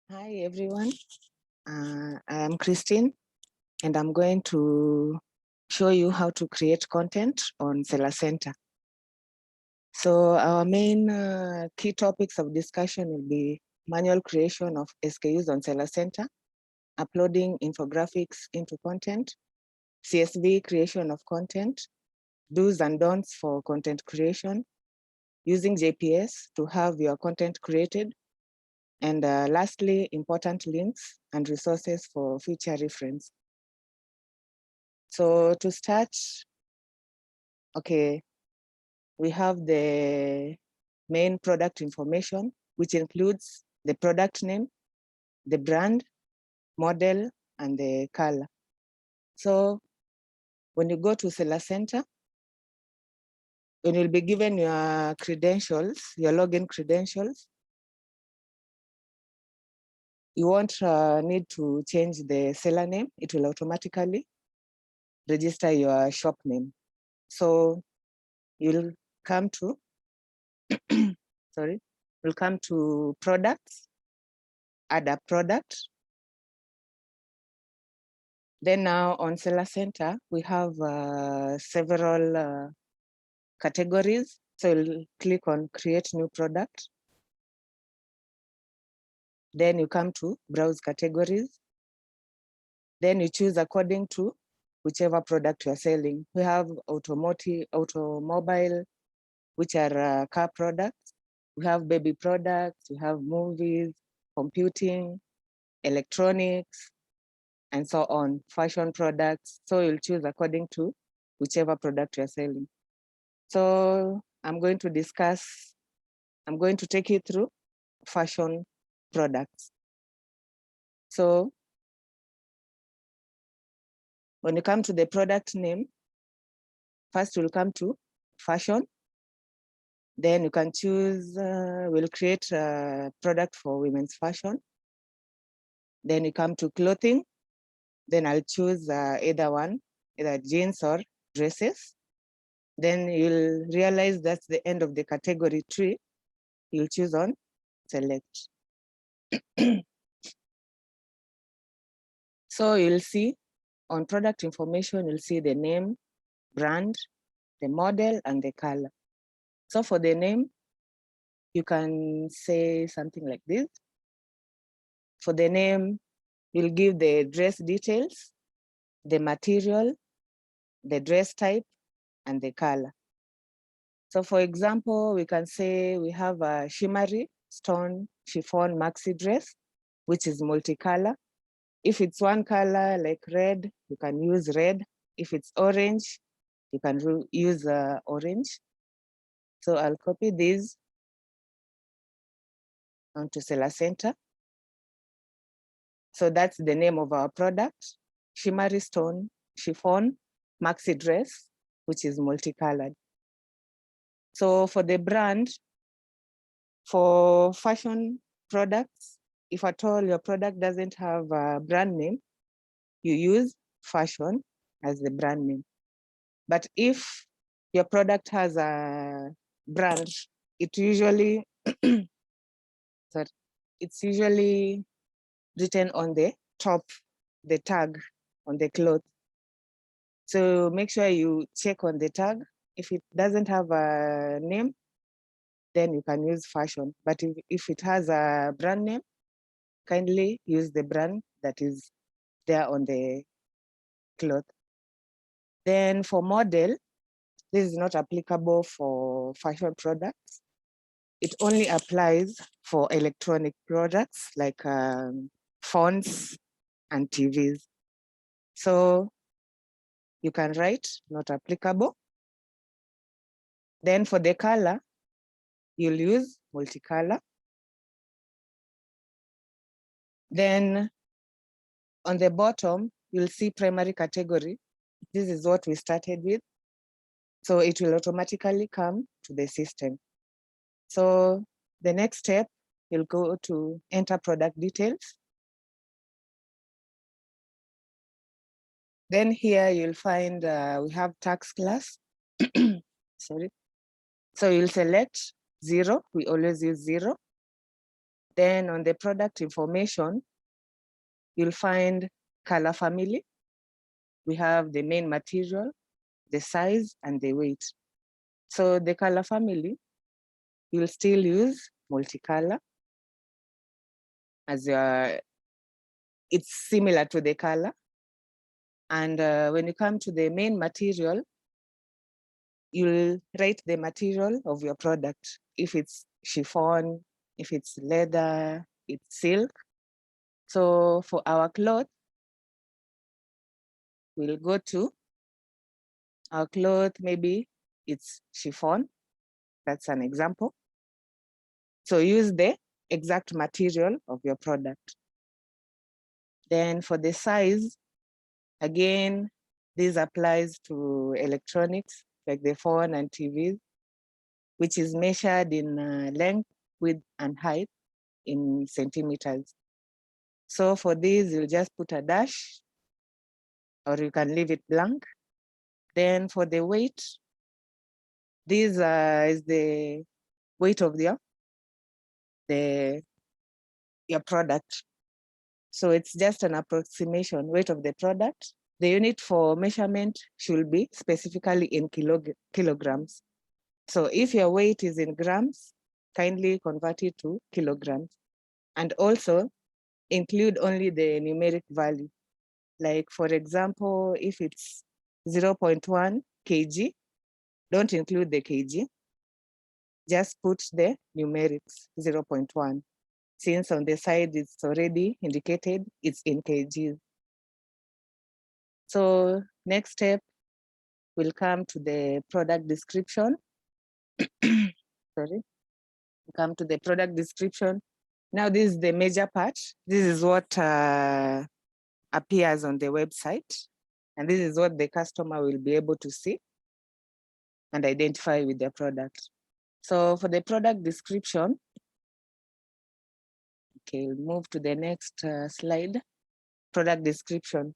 Hi everyone, I am Christine and I'm going to show you how to create content on Seller Center. So our main key topics of discussion will be manual creation of SKUs on Seller Center, uploading infographics into content, CSV creation of content, do's and don'ts for content creation, using JPS to have your content created, and lastly, important links and resources for future reference. So to start, okay, we have the main product information, which includes the product name, the brand, model, and the color. So when you go to Seller Center, when you'll be given your credentials, your login credentials, you won't need to change the seller name. It will automatically register your shop name. So you'll come to, you'll come to products, add a product. Then now on Seller Center, we have several categories. So you'll click on create new product. Then you come to browse categories. Then you choose according to whichever product you're selling. We have automobile, which are car products. We have baby products, we have movies, computing, electronics, and so on, fashion products. So you'll choose according to whichever product you're selling. So I'm going to take you through fashion products. So when you come to the product name, first you'll come to fashion. Then you can choose, we'll create a product for women's fashion. Then you come to clothing. Then I'll choose either jeans or dresses. Then you'll realize that's the end of the category tree. You'll choose on select. So you'll see on product information, you'll see the name, brand, the model, and the color. So for the name, you can say something like this. For the name, you'll give the dress details, the material, the dress type, and the color. So for example, we can say we have a shimmery stone chiffon maxi dress, which is multicolor. If it's one color like red, you can use red. If it's orange, you can use orange. So I'll copy this onto Seller Center. So that's the name of our product, shimmery stone chiffon maxi dress, which is multicolored. So for the brand, for fashion products, if at all your product doesn't have a brand name, you use fashion as the brand name. But if your product has a brand, it's usually written on the top, the tag on the cloth. So make sure you check on the tag. If it doesn't have a name, then you can use fashion. But if it has a brand name, kindly use the brand that is there on the cloth. Then for model, this is not applicable for fashion products. It only applies for electronic products like phones and TVs. So you can write not applicable. Then for the color, you'll use multicolor. Then on the bottom, you'll see primary category. This is what we started with. So it will automatically come to the system. So the next step, you'll go to enter product details. Then here you'll find we have tax class. Sorry. So you'll select 0. We always use 0. Then on the product information, you'll find color family. We have the main material, the size, and the weight. So the color family, you'll still use multicolor as it's similar to the color. And when you come to the main material, you'll write the material of your product. If it's chiffon, if it's leather, it's silk. So for our cloth, we'll go to our cloth, maybe it's chiffon. That's an example. So use the exact material of your product. Then for the size, again, this applies to electronics like the phone and TVs, which is measured in length, width, and height in centimeters. So for this, you'll just put a dash, or you can leave it blank. Then for the weight, this is the weight of your product. So it's just an approximation weight of the product. The unit for measurement should be specifically in kilograms. So if your weight is in grams, kindly convert it to kilograms. And also include only the numeric value. Like for example, if it's 0.1 kg, don't include the kg. Just put the numerics 0.1. Since on the side it's already indicated it's in kgs. So next step, we'll come to the product description. Sorry, we'll come to the product description. Now this is the major part. This is what appears on the website. And this is what the customer will be able to see and identify with their product. So for the product description, okay, we'll move to the next slide. Product description.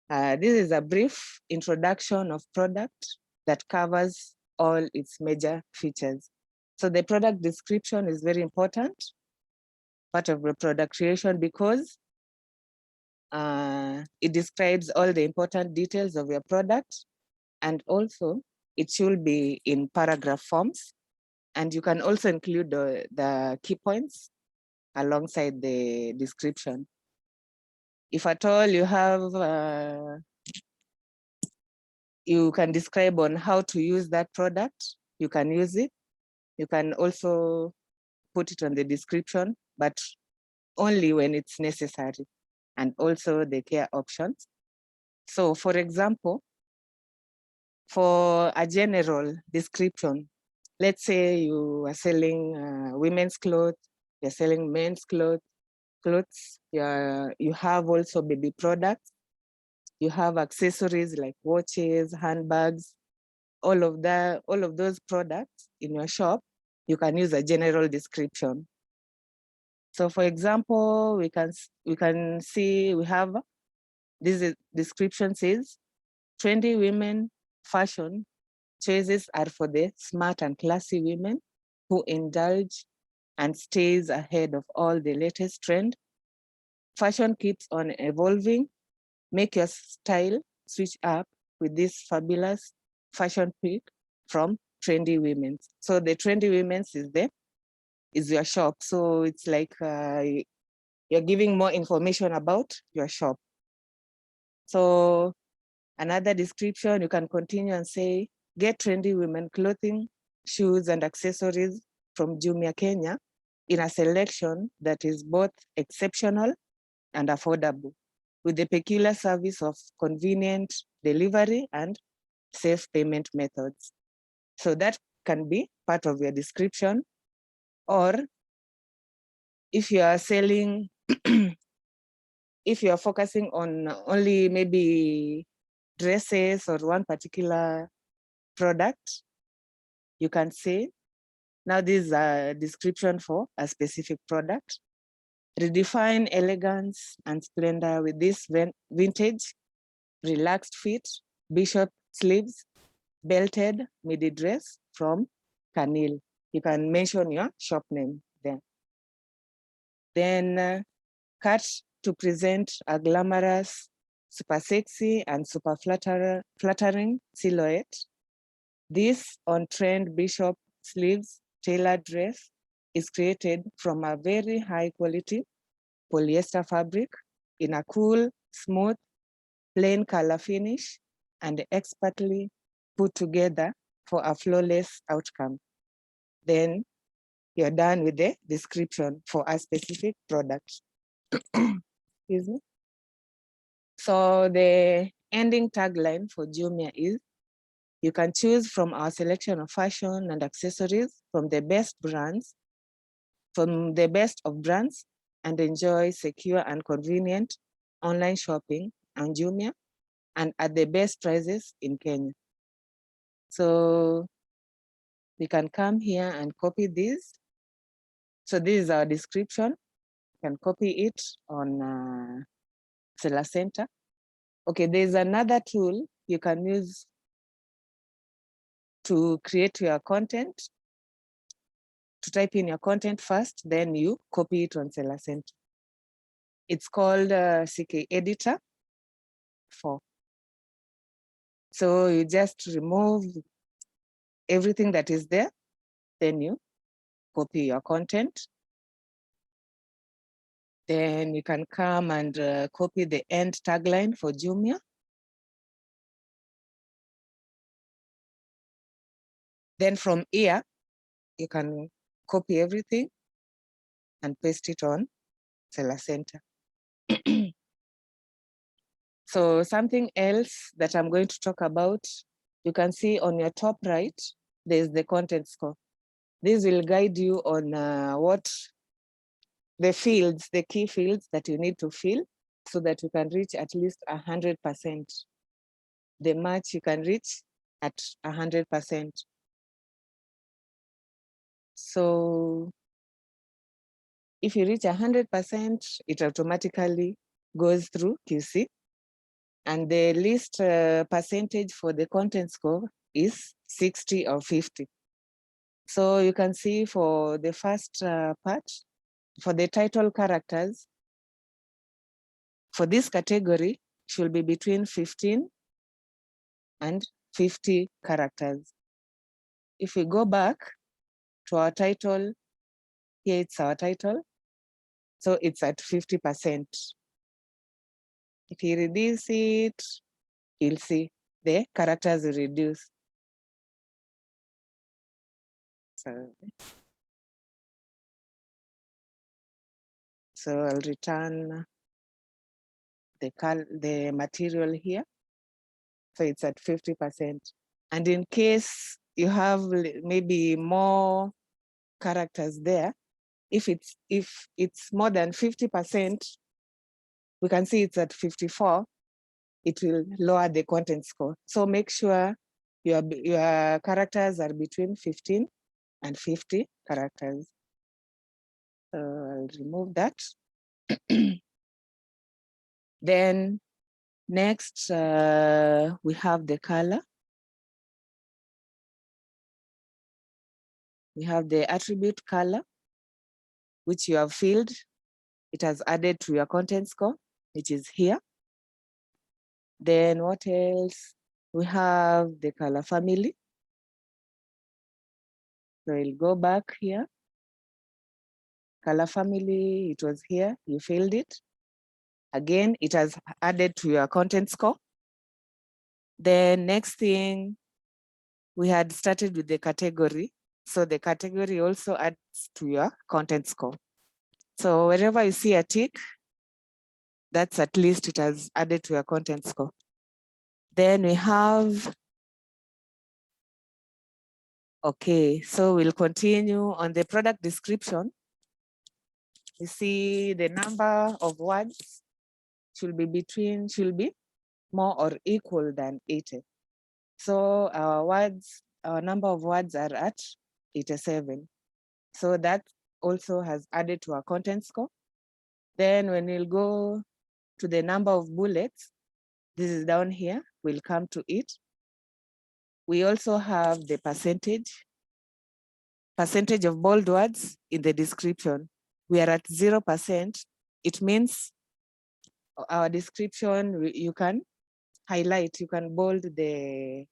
This is a brief introduction of product that covers all its major features. So the product description is very important, part of the product creation, because it describes all the important details of your product, and also it should be in paragraph forms. And you can also include the key points alongside the description. If at all you have, you can describe on how to use that product, you can use it. You can also put it on the description, but only when it's necessary, and also the care options. So for example, for a general description, let's say you are selling women's clothes, you're selling men's clothes, you have also baby products, you have accessories like watches, handbags, all of those products in your shop, you can use a general description. So for example, we can see we have this description says, trendy women fashion choices are for the smart and classy women who indulge and stays ahead of all the latest trend. Fashion keeps on evolving. Make your style switch up with this fabulous fashion pick from Trendy Women's. So the Trendy Women's is your shop. So it's like you're giving more information about your shop. So another description, you can continue and say, get trendy women clothing, shoes, and accessories from Jumia Kenya in a selection that is both exceptional and affordable, with the peculiar service of convenient delivery and safe payment methods. So that can be part of your description. Or if you are selling, if you are focusing on only maybe dresses or one particular product, you can say, now this is a description for a specific product. Redefine elegance and splendor with this vintage, relaxed fit, bishop sleeves, belted midi dress from Canil. You can mention your shop name there. then cut to present a glamorous, super sexy, and super flattering silhouette. This on-trend bishop sleeves tailored dress is created from a very high quality polyester fabric in a cool, smooth, plain color finish and expertly put together for a flawless outcome. Then you're done with the description for a specific product. Excuse me. So the ending tagline for Jumia is, you can choose from our selection of fashion and accessories from the best of brands, and enjoy secure and convenient online shopping on Jumia and at the best prices in Kenya. So we can come here and copy this. So this is our description. You can copy it on Seller Center. Okay, there's another tool you can use to create your content, to type in your content first, then you copy it on Seller Center. It's called CK Editor 4. So you just remove everything that is there, then you copy your content. Then you can come and copy the end tagline for Jumia. Then from here, you can copy everything and paste it on Seller Center. So something else that I'm going to talk about, you can see on your top right, there's the content score. This will guide you on what the fields, the key fields that you need to fill so that you can reach at least 100%. The match you can reach at 100%. So if you reach 100%, it automatically goes through QC. And the least percentage for the content score is 60 or 50. So you can see for the first part, for the title characters, for this category, should be between 15 and 50 characters. If we go back to our title, here it's our title, so it's at 50%. If you reduce it, you'll see the characters reduce. So I'll return the material here. So it's at 50%. And in case you have maybe more characters there, if it's more than 50%, we can see it's at 54, it will lower the content score. So make sure your characters are between 15 and 50 characters. So I'll remove that. Then next, we have the color. We have the attribute color, which you have filled. It has added to your content score, which is here. Then what else? We have the color family. So we'll go back here. Color family, it was here, you filled it. Again, it has added to your content score. Then next thing, we had started with the category. So the category also adds to your content score. So wherever you see a tick, that's at least it has added to your content score. Then we have, okay, so we'll continue on the product description. You see the number of words should be more or equal than 80. So our number of words are at 87. So that also has added to our content score. Then when we'll go to the number of bullets, this is down here, we'll come to it. We also have the percentage of bold words in the description. we are at 0%, it means our description, you can highlight, you can bold the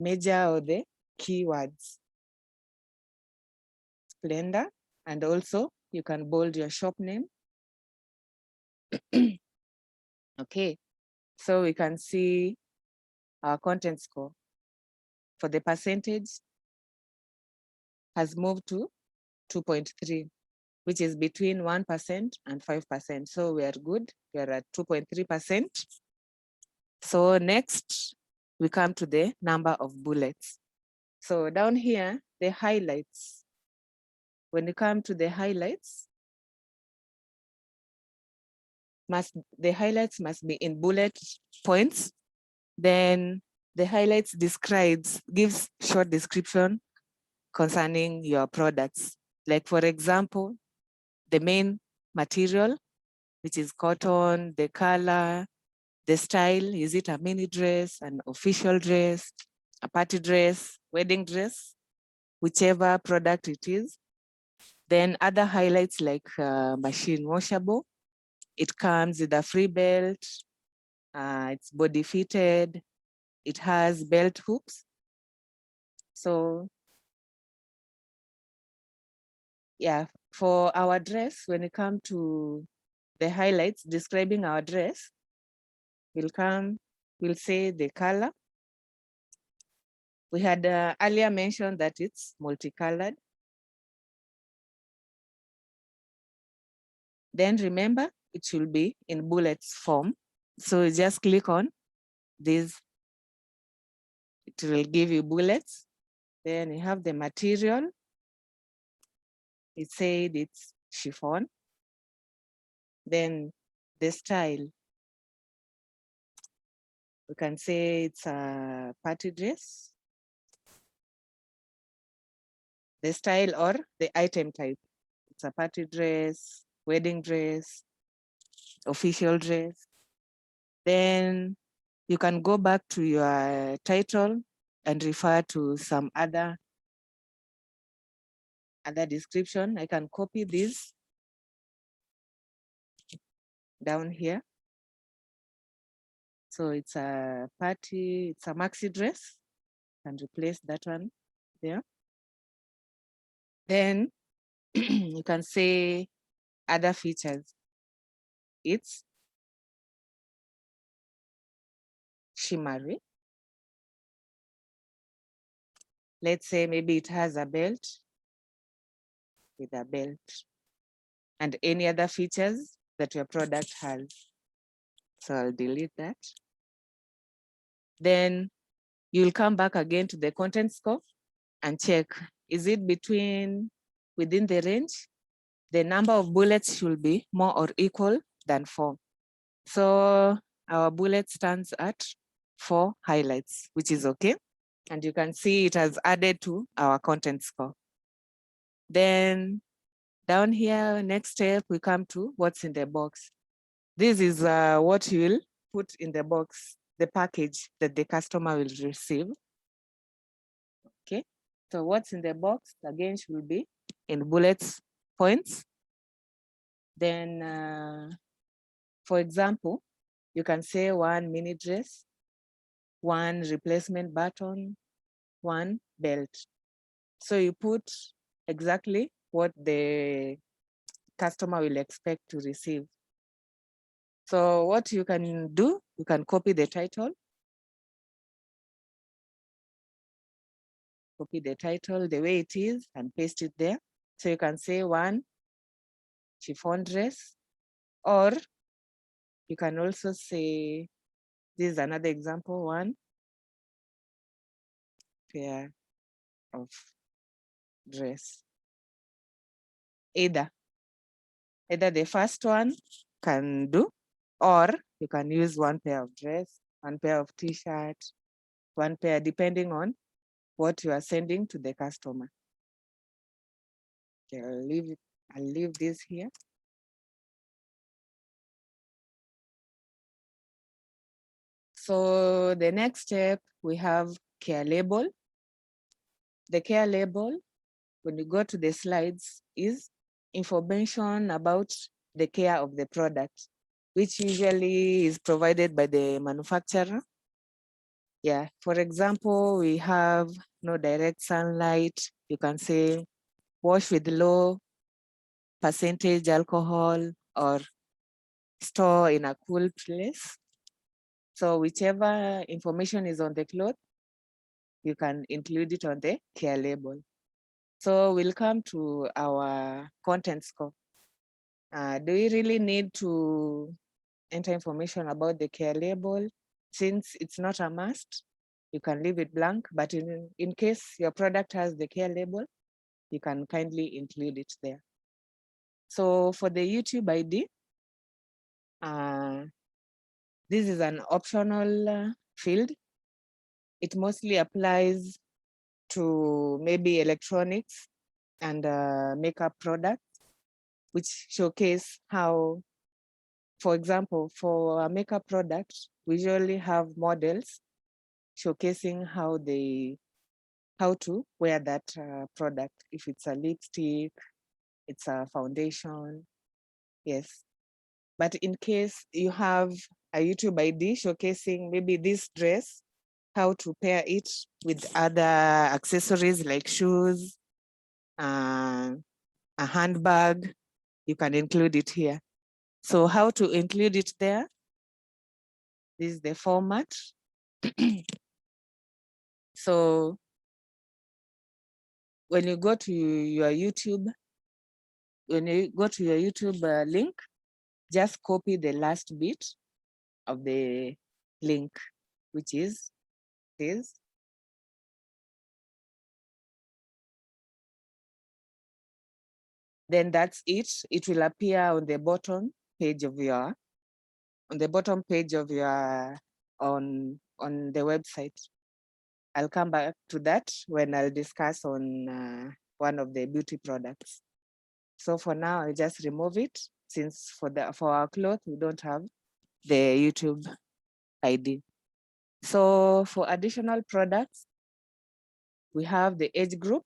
major or the keywords. Splendor, and also you can bold your shop name. Okay, so we can see our content score for the percentage has moved to 2.3, which is between 1% and 5%. So we are good. We are at 2.3%. So next, we come to the number of bullets. So down here, the highlights. When you come to the highlights, the highlights must be in bullet points. Then the highlights gives short description concerning your products. Like for example, the main material, which is cotton, the color, the style, is it a mini dress, an official dress, a party dress, wedding dress, whichever product it is. Then other highlights like machine washable. It comes with a free belt, it's body fitted, it has belt hooks. So yeah, for our dress, when it comes to the highlights describing our dress, we'll say the color. We had earlier mentioned that it's multicolored. Then remember, it should be in bullets form. So just click on this. It will give you bullets. Then you have the material. It said it's chiffon. Then the style. We can say it's a party dress. The style or the item type. It's a party dress, wedding dress, official dress. Then you can go back to your title and refer to some other description. I can copy this down here. So it's a party, it's a maxi dress, and replace that one there. Then you can say other features. It's shimmery. Let's say maybe it has a belt with a belt and any other features that your product has. So I'll delete that. Then you'll come back again to the content score and check, is it within the range? The number of bullets should be more or equal than 4. So our bullet stands at 4 highlights, which is okay. And you can see it has added to our content score. Then down here, next step, we come to what's in the box. This is what you will put in the box, the package that the customer will receive. Okay, so what's in the box, again, should be in bullets points. Then, for example, you can say 1 mini dress, 1 replacement button, 1 belt. So you put exactly what the customer will expect to receive. So what you can do, you can copy the title. Copy the title the way it is and paste it there. So you can say 1 chiffon dress, or you can also say, this is another example, 1 pair of dress. Either the first one can do, or you can use 1 pair of dress, 1 pair of t-shirt, 1 pair, depending on what you are sending to the customer. Okay, I'll leave this here. So the next step, we have care label. The care label, when you go to the slides, is information about the care of the product, which usually is provided by the manufacturer. Yeah, for example, we have no direct sunlight. You can say wash with low percentage alcohol or store in a cool place. So whichever information is on the cloth, you can include it on the care label. So we'll come to our content score. Do we really need to enter information about the care label? Since it's not a must, you can leave it blank, but in case your product has the care label, you can kindly include it there. So for the YouTube ID, this is an optional field. It mostly applies to maybe electronics and makeup products, which showcase how, for example, for a makeup product, we usually have models showcasing how to wear that product. If it's a lipstick, it's a foundation, yes. But in case you have a YouTube ID showcasing maybe this dress, how to pair it with other accessories like shoes, a handbag, you can include it here. So how to include it there? This is the format. So when you go to your YouTube, link, just copy the last bit of the link, which is this. Then that's it. It will appear on the bottom page of your, on the website. I'll come back to that when I'll discuss on one of the beauty products. So for now, I'll just remove it, since for our cloth, we don't have the YouTube ID. So for additional products, we have the age group.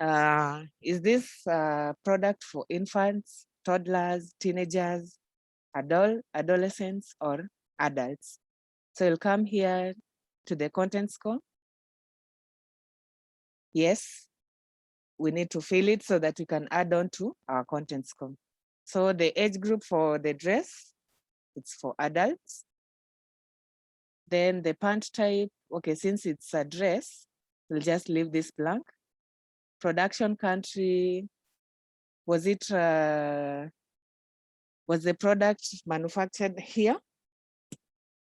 Is this product for infants, toddlers, teenagers, adolescents, or adults? So you'll come here to the content score. Yes, we need to fill it so that we can add on to our content score. So the age group for the dress, it's for adults. Then the pant type, okay, since it's a dress, we'll just leave this blank. Production country, was the product manufactured here?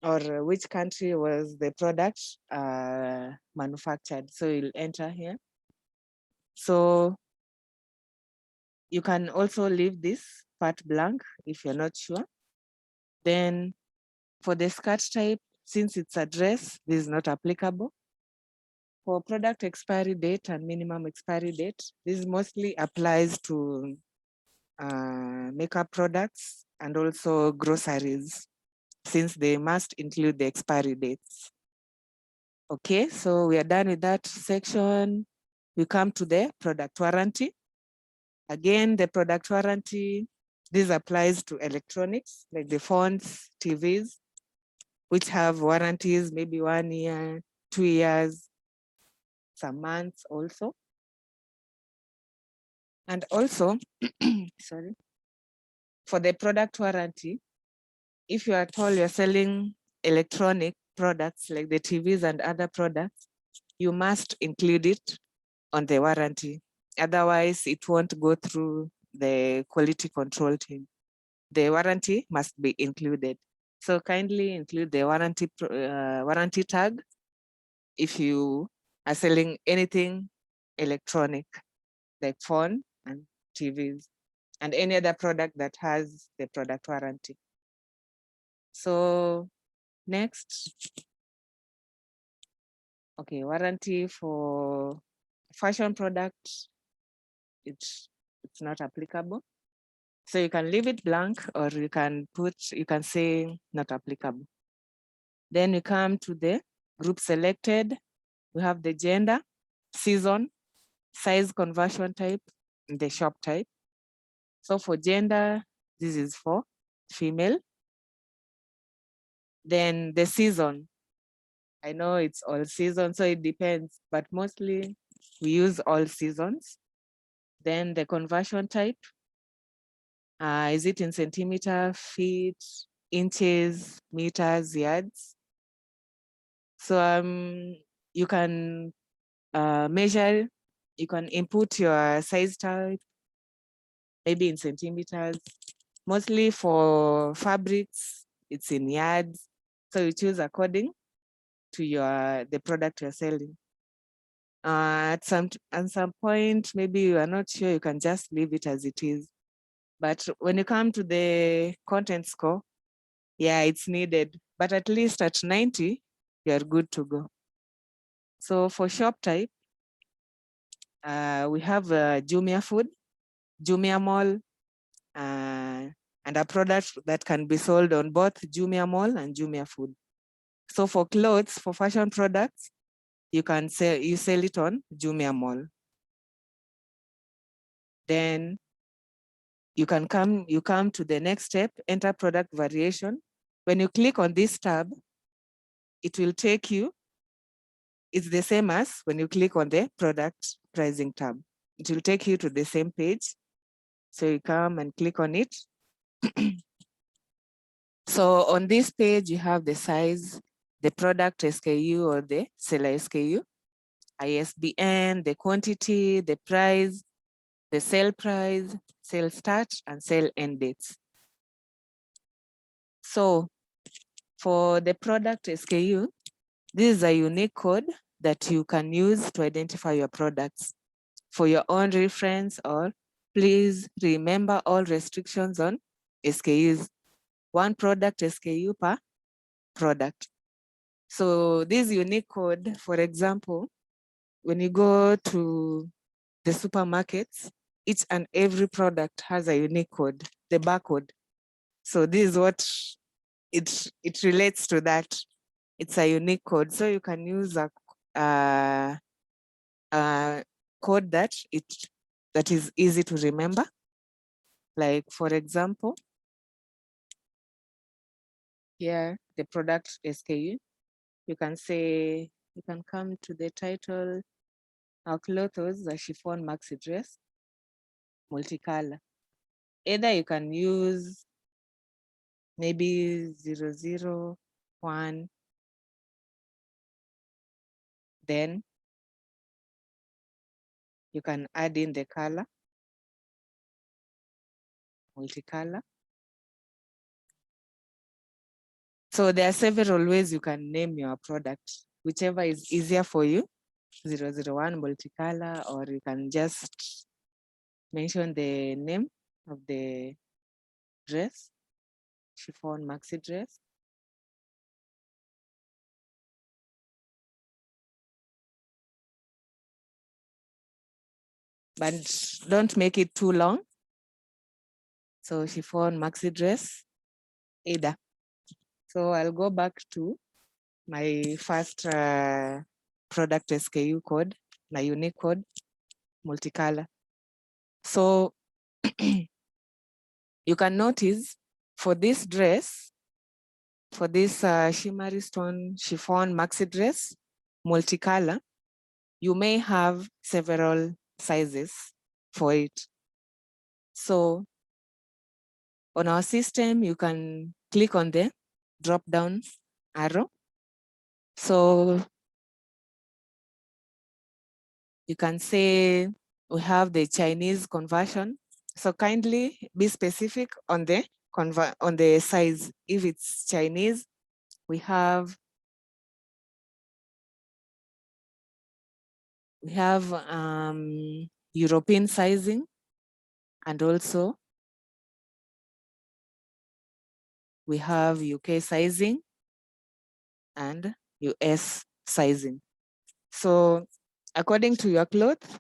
Or which country was the product manufactured? So you'll enter here. So you can also leave this part blank if you're not sure. Then for the skirt type, since it's a dress, this is not applicable. For product expiry date and minimum expiry date, this mostly applies to makeup products and also groceries, since they must include the expiry dates. Okay, so we are done with that section. We come to the product warranty. Again, the product warranty, this applies to electronics, like the phones, TVs, which have warranties, maybe 1 year, 2 years, some months also. And also, sorry, for the product warranty, if you are told you're selling electronic products like the TVs and other products, you must include it on the warranty. Otherwise, it won't go through the quality control team. The warranty must be included. So kindly include the warranty tag if you are selling anything electronic, like phone and TVs, and any other product that has the product warranty. So next, okay, warranty for fashion products, it's not applicable. So you can leave it blank, or you can say not applicable. Then we come to the group selected. We have the gender, season, size conversion type, and the shop type. So for gender, this is for female. Then the season. I know it's all season, so it depends, but mostly we use all seasons. Then the conversion type. Is it in centimeter, feet, inches, meters, yards? So you can measure, you can input your size type, maybe in centimeters. Mostly for fabrics, it's in yards. So you choose according to the product you're selling. At some point, maybe you are not sure, you can just leave it as it is. But when you come to the content score, yeah, it's needed. But at least at 90, you're good to go. So for shop type, we have Jumia Food, Jumia Mall, and a product that can be sold on both Jumia Mall and Jumia Food. So for clothes, for fashion products, you sell it on Jumia Mall. Then you come to the next step, enter product variation. When you click on this tab, it will take you, it's the same as when you click on the product pricing tab. It will take you to the same page. So you come and click on it. So on this page, you have the size, the product SKU or the seller SKU, ISBN, the quantity, the price, the sale price, sale start, and sale end dates. So for the product SKU, this is a unique code that you can use to identify your products for your own reference, or please remember all restrictions on SKUs. One product SKU per product. So this unique code, for example, when you go to the supermarkets, each and every product has a unique code, the barcode. So this is what it relates to that. It's a unique code. So you can use a code that is easy to remember. Like for example, here, the product SKU, you can come to the title, our clothes, a chiffon maxi dress, multicolor. Either you can use maybe 001, then you can add in the color, multicolor. So there are several ways you can name your product, whichever is easier for you, 001 multicolor, or you can just mention the name of the dress, chiffon maxi dress. But don't make it too long. So chiffon maxi dress, either. So I'll go back to my first product SKU code, my unique code, multicolor. So you can notice for this dress, for this shimmery stone chiffon maxi dress, multicolor, you may have several sizes for it. So on our system, you can click on the drop-down arrow. So you can say we have the Chinese conversion. So kindly be specific on the size. If it's Chinese, we have European sizing, and also we have UK sizing and US sizing. So according to your cloth,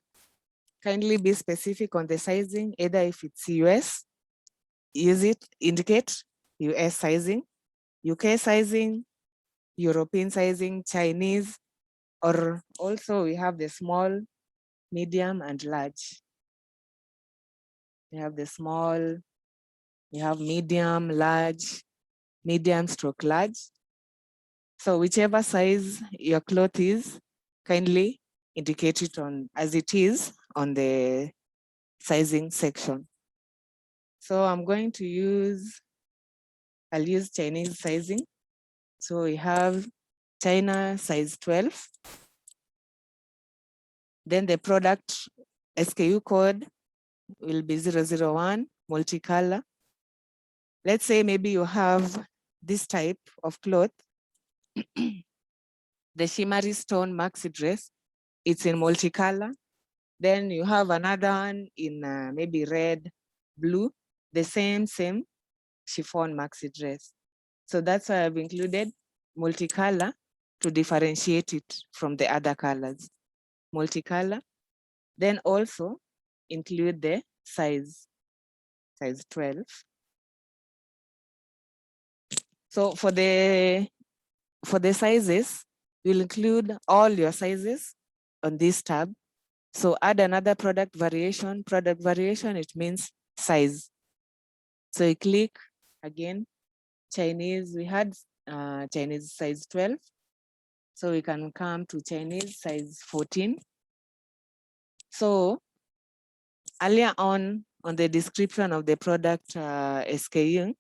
kindly be specific on the sizing, either if it's US, indicate US sizing, UK sizing, European sizing, Chinese, or also we have the small, medium, and large. You have the small, you have medium, large, medium stroke large. So whichever size your cloth is, kindly indicate it on as it is on the sizing section. So I'm going to I'll use Chinese sizing. So we have China size 12. Then the product SKU code will be 001, multicolor. Let's say maybe you have this type of cloth, the shimmery stone maxi dress, it's in multicolor. Then you have another one in maybe red, blue, the same chiffon maxi dress. So that's why I've included multicolor to differentiate it from the other colors. Multicolor. Then also include the size 12. So for the sizes, you'll include all your sizes on this tab. So add another product variation. Product variation, it means size. So you click again, Chinese, we had Chinese size 12. So we can come to Chinese size 14. So earlier on the description of the product SKU,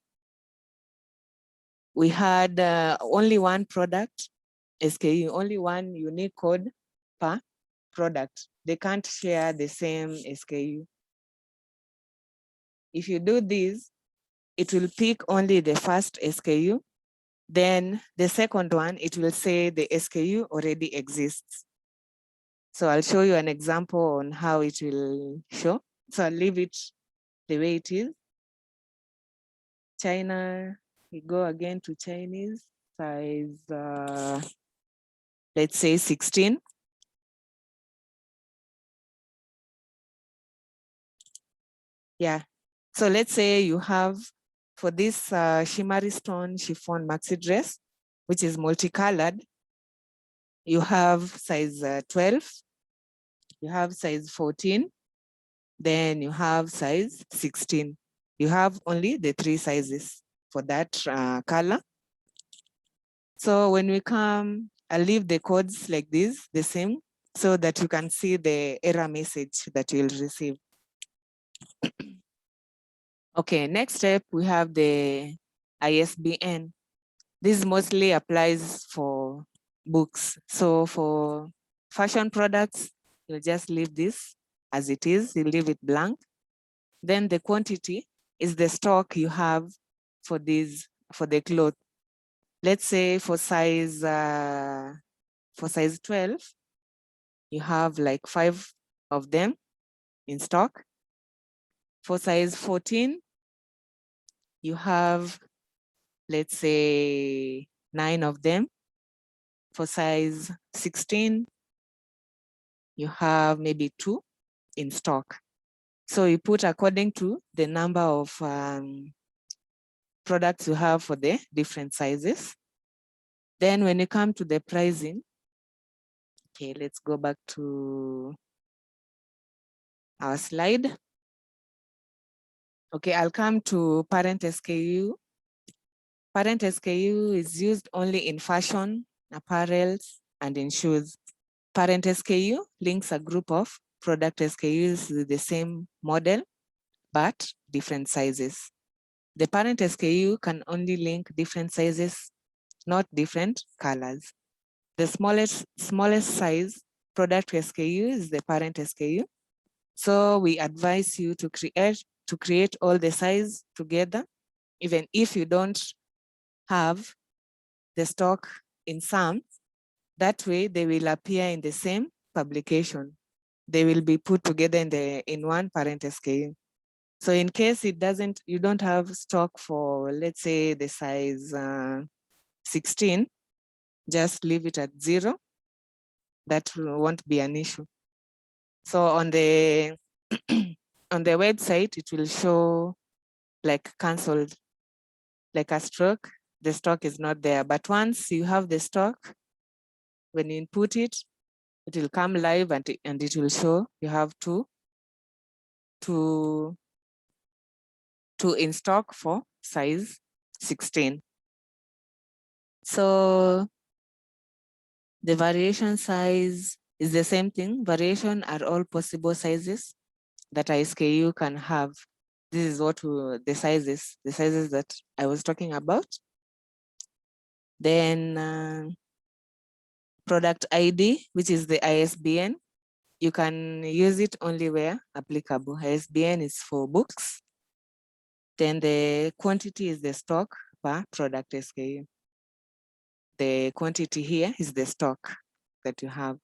we had only one product SKU, only one unique code per product. They can't share the same SKU. If you do this, it will pick only the first SKU. Then the second one, it will say the SKU already exists. So I'll show you an example on how it will show. So I'll leave it the way it is. China, we go again to Chinese size, let's say 16. Yeah, so let's say you have for this shimmery stone chiffon maxi dress, which is multicolored, you have size 12, you have size 14, then you have size 16. You have only the 3 sizes for that color. So when we come, I'll leave the codes like this, the same, so that you can see the error message that you'll receive. Okay, next step, we have the ISBN. This mostly applies for books. So for fashion products, you'll just leave this as it is, you leave it blank. Then the quantity is the stock you have for the cloth. Let's say for size 12, you have like 5 of them in stock. For size 14, you have, let's say, 9 of them. For size 16, you have maybe 2 in stock. So you put according to the number of products you have for the different sizes. Then when you come to the pricing, okay, let's go back to our slide. Okay, I'll come to parent SKU. Parent SKU is used only in fashion, apparel, and in shoes. Parent SKU links a group of product SKUs with the same model, but different sizes. The parent SKU can only link different sizes, not different colors. The smallest size product SKU is the parent SKU. So we advise you to create all the size together, even if you don't have the stock in some. That way they will appear in the same publication. They will be put together in one parent SKU. So in case you don't have stock for, let's say, the size 16, just leave it at 0. That won't be an issue. So on the on the website, it will show like canceled, like a stroke. The stock is not there. But once you have the stock, when you input it, it will come live and it will show you have two to in stock for size 16. So the variation size is the same thing. Variation are all possible sizes that a SKU can have. This is what the sizes that I was talking about. Then product ID, which is the ISBN. You can use it only where applicable. ISBN is for books. Then the quantity is the stock per product SKU. The quantity here is the stock that you have.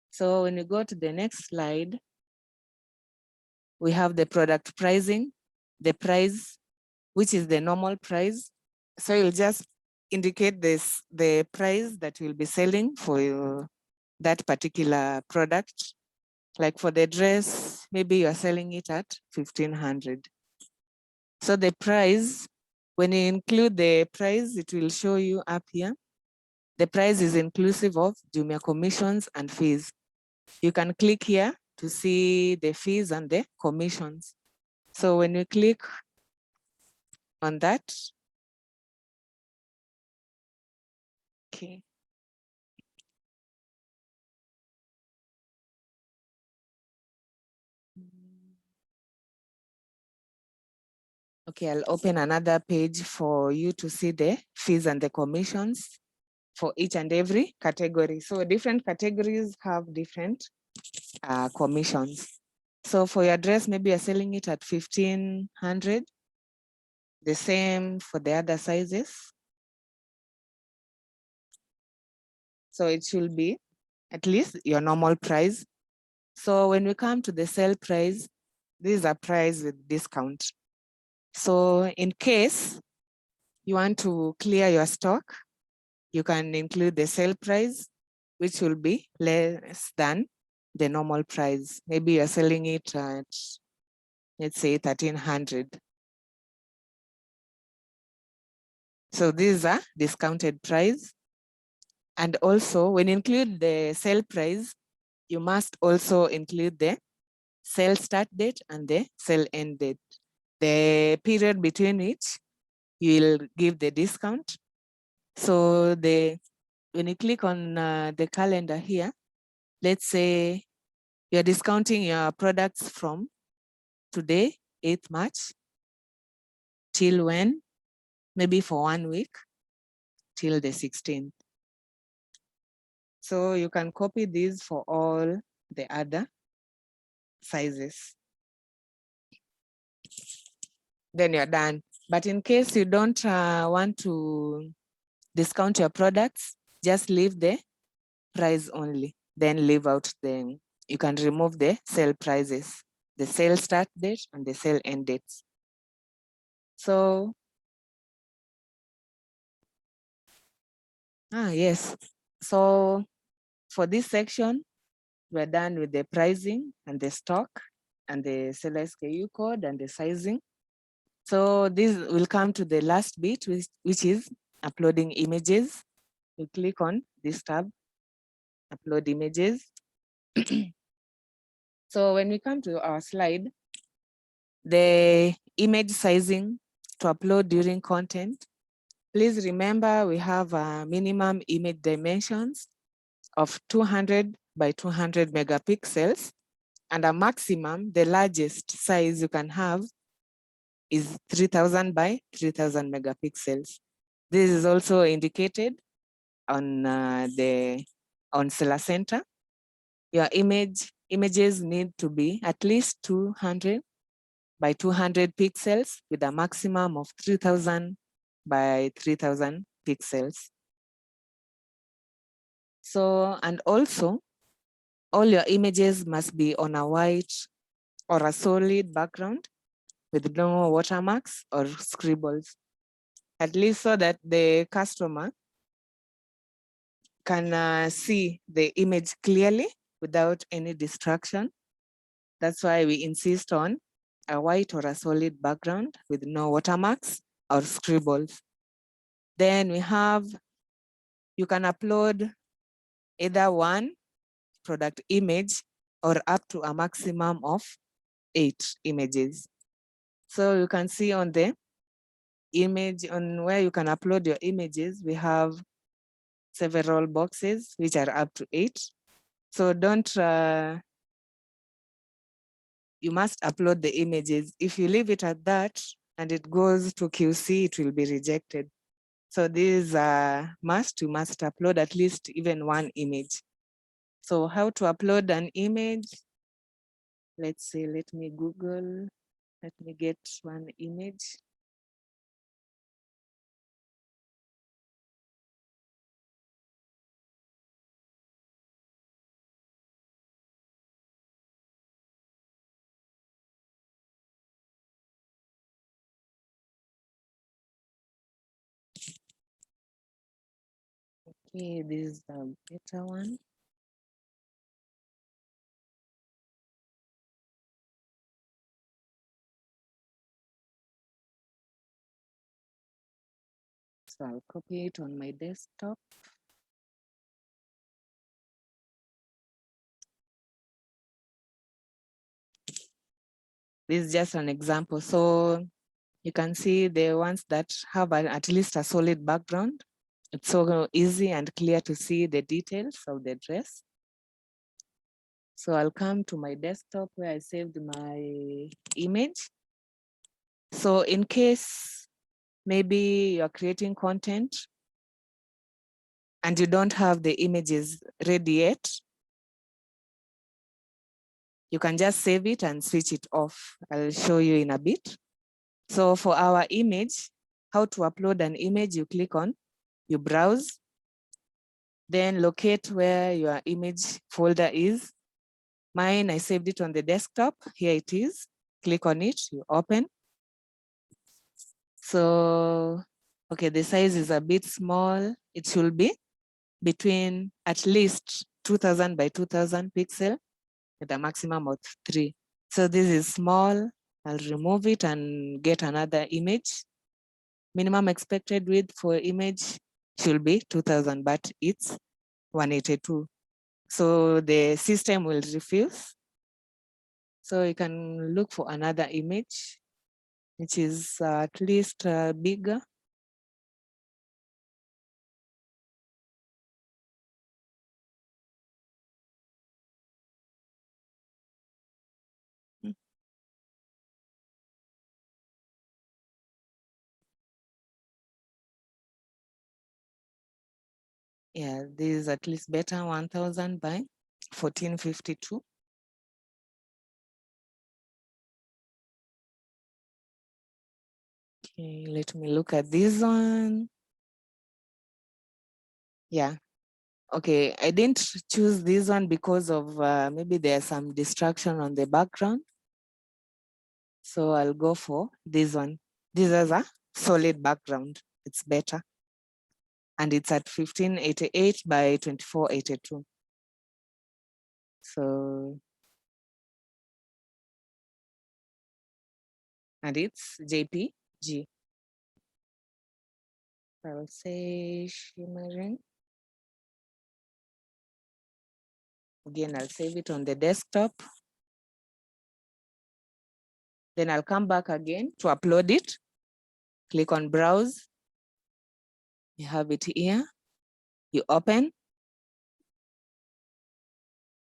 So when you go to the next slide, we have the product pricing, the price, which is the normal price. So you'll just indicate the price that you'll be selling for that particular product. Like for the dress, maybe you're selling it at 1,500. So the price, when you include the price, it will show you up here. The price is inclusive of Jumia commissions and fees. You can click here to see the fees and the commissions. So when you click on that, okay. Okay, I'll open another page for you to see the fees and the commissions for each and every category. So different categories have different commissions. So for your dress, maybe you're selling it at 1,500. The same for the other sizes. So it should be at least your normal price. So when we come to the sale price, this is a price with discount. So in case you want to clear your stock, you can include the sale price, which will be less than the normal price. Maybe you're selling it at, let's say, 1,300. So this is a discounted price. And also, when you include the sale price, you must also include the sale start date and the sale end date. The period between which you will give the discount. So when you click on the calendar here, let's say you're discounting your products from today, 8th March, till when? Maybe for 1 week, till the 16th. So you can copy these for all the other sizes. Then you're done. But in case you don't want to discount your products, just leave the price only. Then leave out you can remove the sale prices, the sale start date and the sale end dates. So, yes. So for this section, we're done with the pricing and the stock and the Seller Sku code and the sizing. So this will come to the last bit, which is uploading images. You click on this tab, upload images. So when we come to our slide, the image sizing to upload during content, please remember we have a minimum image dimensions of 200 by 200 megapixels, and a maximum, the largest size you can have is 3,000 by 3,000 megapixels. This is also indicated on Seller Center. Your images need to be at least 200 by 200 pixels with a maximum of 3,000 by 3,000 pixels. So, and also, all your images must be on a white or a solid background with no watermarks or scribbles, at least so that the customer can see the image clearly without any distraction. That's why we insist on a white or a solid background with no watermarks or scribbles. Then you can upload either one product image or up to a maximum of 8 images. So you can see on the image, on where you can upload your images, we have several boxes, which are up to 8. So you must upload the images. If you leave it at that and it goes to QC, it will be rejected. So these are must, you must upload at least even one image. So how to upload an image? Let's see, let me Google, let me get one image. Okay, this is the better one. So I'll copy it on my desktop. This is just an example. So you can see the ones that have at least a solid background. It's so easy and clear to see the details of the dress. So I'll come to my desktop where I saved my image. So in case maybe you're creating content and you don't have the images ready yet, you can just save it and switch it off. I'll show you in a bit. So for our image, how to upload an image, you click on, you browse, then locate where your image folder is. Mine, I saved it on the desktop. Here it is. Click on it, you open. So, okay, the size is a bit small. It should be between at least 2000 by 2000 pixel with a maximum of 3. So this is small. I'll remove it and get another image. Minimum expected width for image should be 2000, but it's 182. So the system will refuse. So you can look for another image, which is at least bigger. Yeah, this is at least better, 1000 by 1452. Okay, let me look at this one. Yeah, okay, I didn't choose this one because of maybe there's some distraction on the background. So I'll go for this one. This is a solid background, it's better. And it's at 1588 by 2482. So, and it's JPG. I'll say shimmering. Again, I'll save it on the desktop. Then I'll come back again to upload it. Click on browse. You have it here. You open.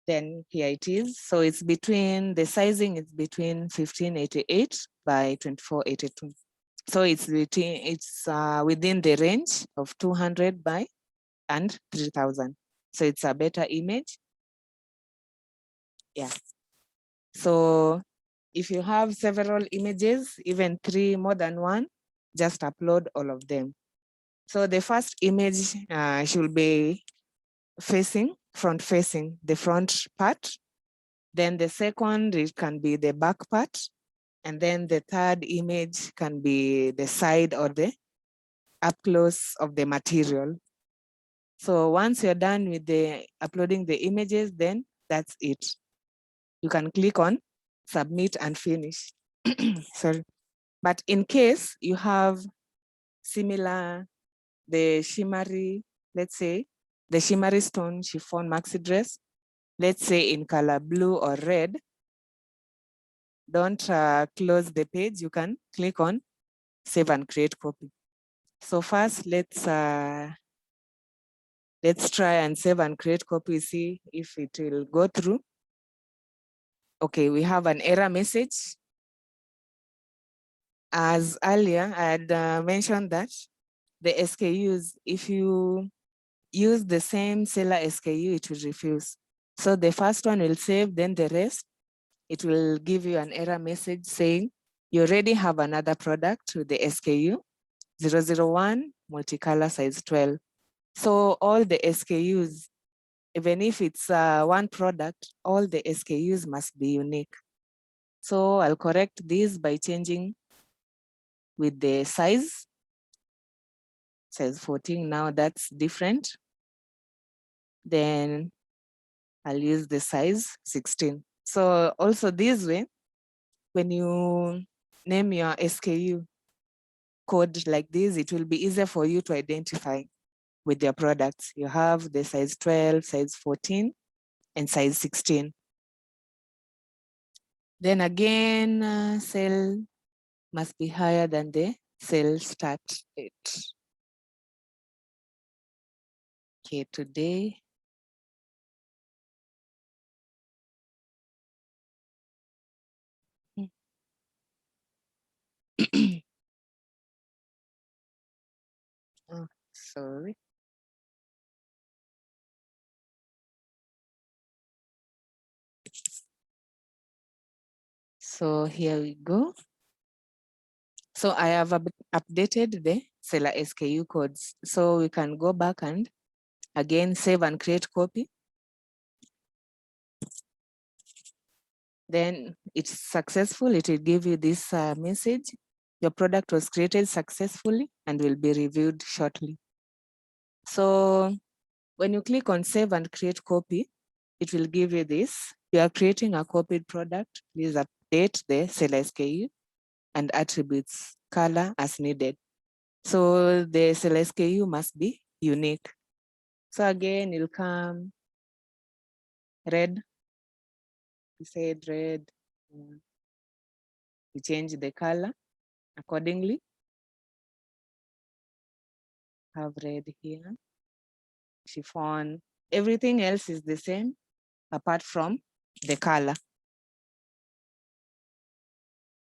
Then here it is. So it's between, the sizing is between 1588 by 2482. So it's within the range of 200 by and 3000. So it's a better image. Yeah. So if you have several images, even 3, more than 1, just upload all of them. So the first image should be front facing, the front part. Then the second, it can be the back part. And then the third image can be the side or the up close of the material. So once you're done with the uploading the images, then that's it. You can click on submit and finish. Sorry. But in case you have similar, the shimmery, let's say, the shimmery stone chiffon maxi dress, let's say in color blue or red, don't close the page. You can click on save and create copy. So first, let's try and save and create copy, see if it will go through. Okay, we have an error message. As earlier, I had mentioned that the SKUs, if you use the same seller SKU, it will refuse. So the first one will save, then the rest, it will give you an error message saying you already have another product with the SKU 001 multicolor size 12. So all the SKUs, even if it's one product, all the SKUs must be unique. So I'll correct this by changing with the size 14. Now that's different. Then I'll use the size 16. So also this way, when you name your SKU code like this, it will be easier for you to identify with your products. You have the size 12, size 14, and size 16. Then again, sale must be higher than the sale start date. Okay, today. Oh, sorry. So here we go. So I have updated the seller SKU codes. So we can go back and again save and create copy. Then it's successful. It will give you this message. Your product was created successfully and will be reviewed shortly. So when you click on save and create copy, it will give you this. You are creating a copied product. Please update the seller SKU and attributes color as needed. So the seller SKU must be unique. So again, it'll come red. We said red. We change the color accordingly. Have red here. Chiffon. Everything else is the same apart from the color.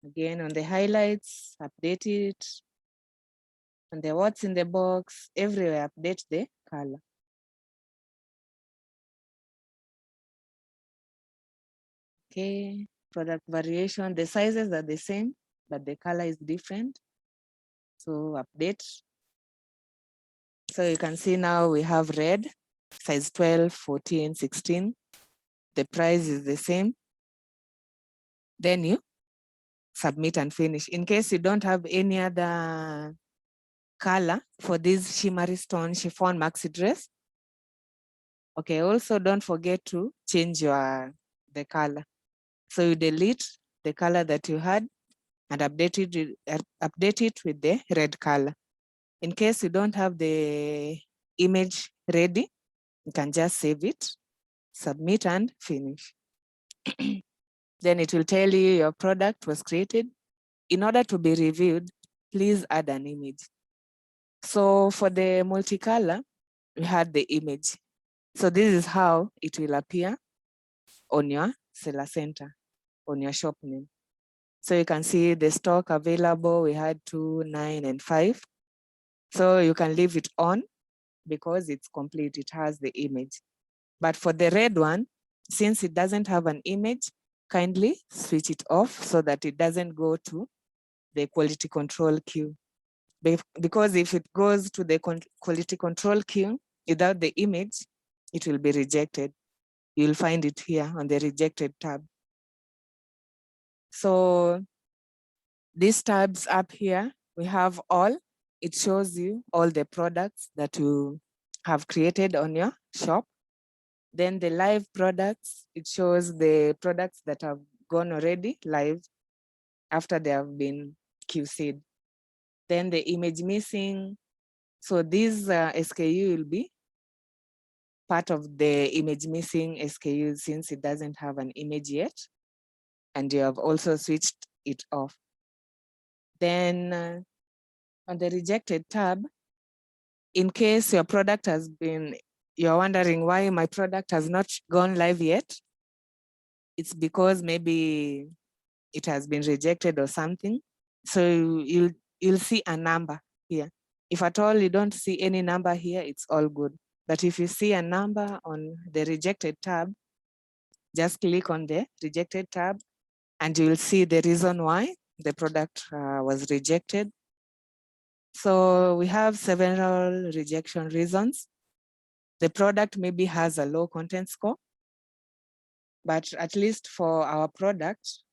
Again, on the highlights, update it. On the what's in the box, everywhere, update the color. Okay, product variation, the sizes are the same, but the color is different. So update. So you can see now we have red, size 12, 14, 16. The price is the same. Then you submit and finish. In case you don't have any other color for this shimmery stone chiffon maxi dress, okay, also don't forget to change the color. So you delete the color that you had and update it with the red color. In case you don't have the image ready, you can just save it, submit and finish. Then it will tell you your product was created. In order to be reviewed, please add an image. So for the multicolor, we had the image. So this is how it will appear on your seller center, on your shop name. So you can see the stock available. We had 2, 9, and 5. So you can leave it on because it's complete. It has the image. But for the red one, since it doesn't have an image, kindly switch it off so that it doesn't go to the quality control queue. Because if it goes to the quality control queue without the image, it will be rejected. You'll find it here on the rejected tab. So these tabs up here, we have all. It shows you all the products that you have created on your shop. Then the live products, it shows the products that have gone already live after they have been QC'd. Then the image missing. So this SKU will be part of the image missing SKU since it doesn't have an image yet. and you have also switched it off. Then on the rejected tab, in case your product has been, you're wondering why my product has not gone live yet, it's because maybe it has been rejected or something. So you'll see a number here. If at all you don't see any number here, it's all good. But if you see a number on the rejected tab, just click on the rejected tab and you will see the reason why the product was rejected. So we have several rejection reasons. The product maybe has a low content score, but at least for our product,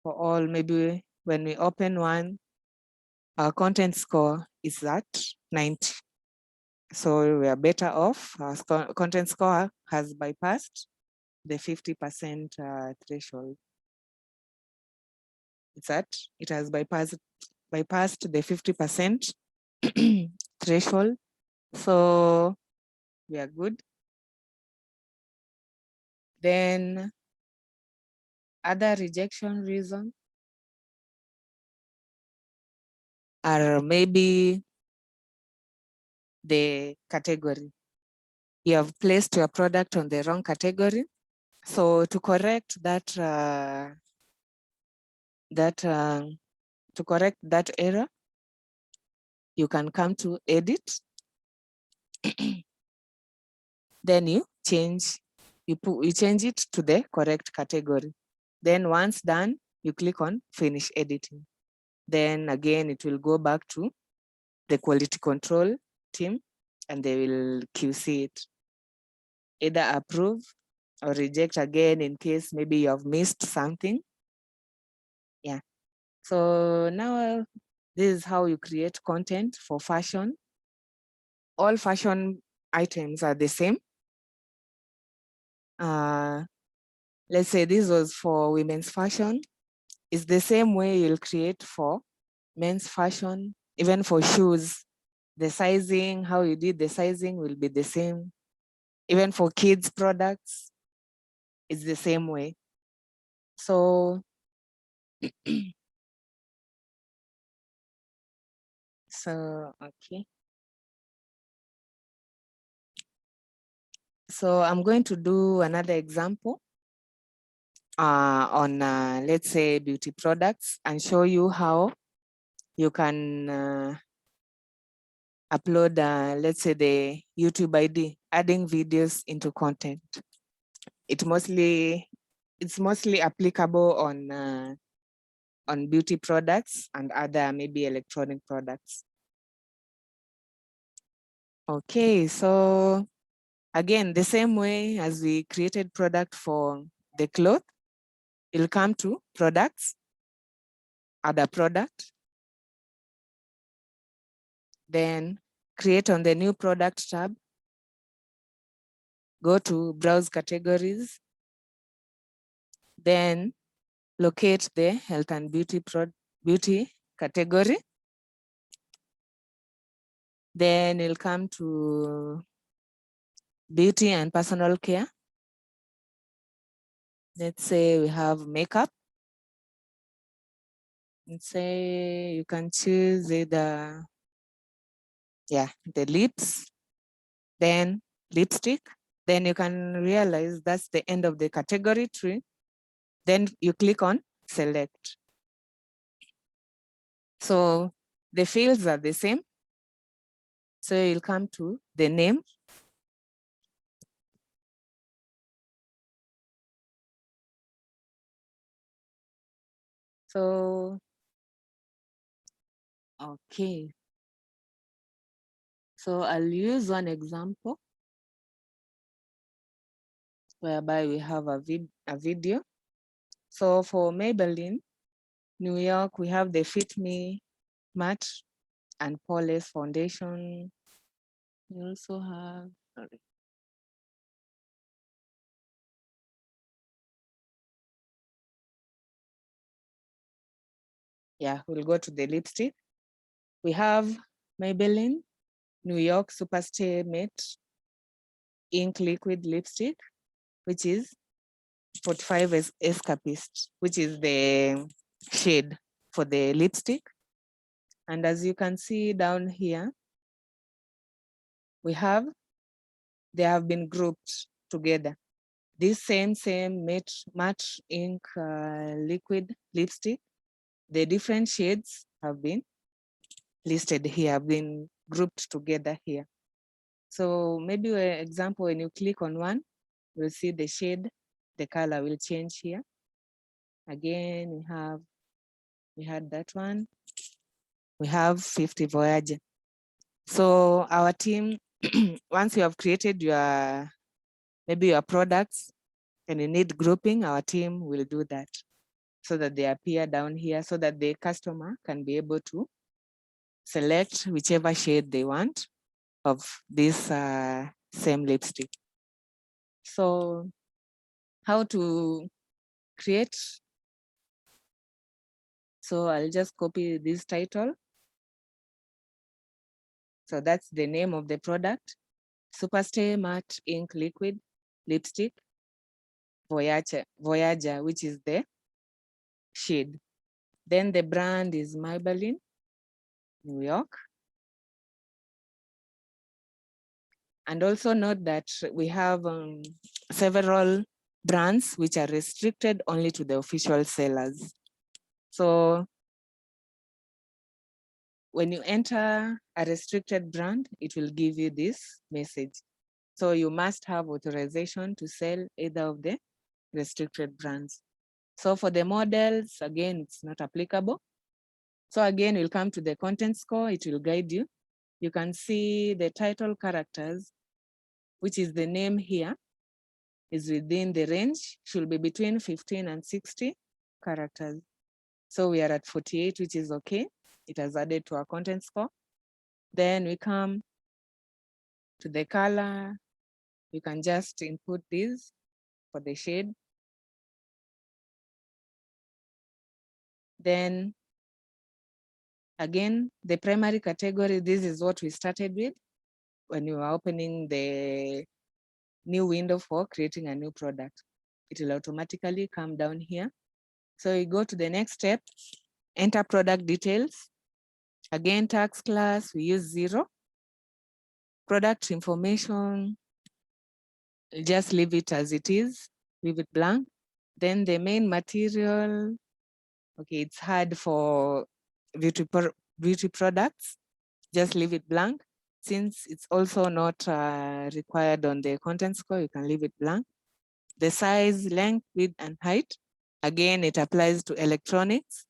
for all, maybe when we open one, our content score is at 90. So we are better off. Our content score has bypassed the 50% threshold. It has bypassed the 50% threshold. So we are good. Then other rejection reasons are maybe the category. You have placed your product on the wrong category. So to correct that, to correct that error, you can come to edit. Then you change it to the correct category. Then once done, you click on finish editing. Then again, it will go back to the quality control team and they will QC it. Either approve or reject again in case maybe you have missed something. Yeah. So now this is how you create content for fashion. All fashion items are the same. Let's say this was for women's fashion. It's the same way you'll create for men's fashion, even for shoes. The sizing, how you did the sizing will be the same. Even for kids' products, it's the same way. So, okay. So I'm going to do another example on, let's say, beauty products and show you how you can upload, let's say, the YouTube ID, adding videos into content. It's mostly applicable on beauty products and other maybe electronic products. Okay, so again, the same way as we created product for the cloth, you'll come to products, add a product, then create on the new product tab, go to browse categories, then locate the health and beauty category. Then you'll come to beauty and personal care. Let's say we have makeup. Let's say you can choose either, the lips, then lipstick. Then you can realize that's the end of the category tree. Then you click on select. So the fields are the same. So you'll come to the name. So, okay. So I'll use one example whereby we have a video. So for Maybelline, New York, we have the Fit Me Matte and Poreless Foundation. We also have, we'll go to the lipstick. We have Maybelline New York Superstay Matte Ink Liquid Lipstick, which is 45 is Escapist, which is the shade for the lipstick. And as you can see down here, they have been grouped together. This same matte ink liquid lipstick, the different shades have been listed here, have been grouped together here. So maybe an example, when you click on one, you'll see the shade, the color will change here. Again, we had that one. We have 50 Voyager. So our team, once you have created maybe your products and you need grouping, our team will do that so that they appear down here so that the customer can be able to select whichever shade they want of this same lipstick. So how to create? So I'll just copy this title. So that's the name of the product. Superstay Matte Ink Liquid Lipstick Voyager, which is the shade. Then the brand is Maybelline, New York. And also note that we have several brands which are restricted only to the official sellers. So when you enter a restricted brand, it will give you this message. So you must have authorization to sell either of the restricted brands. So for the models, again, it's not applicable. So again, we'll come to the content score. It will guide you. You can see the title characters, which is the name here, is within the range, should be between 15 and 60 characters. So we are at 48, which is okay. It has added to our content score. Then we come to the color. You can just input this for the shade. Then again, the primary category, this is what we started with when you are opening the new window for creating a new product. It will automatically come down here. So you go to the next step, enter product details. Again, tax class, we use 0. Product information, just leave it as it is, leave it blank. Then the main material, okay, it's hard for beauty products, just leave it blank. Since it's also not required on the content score, you can leave it blank. The size, length, width, and height, again, it applies to electronics.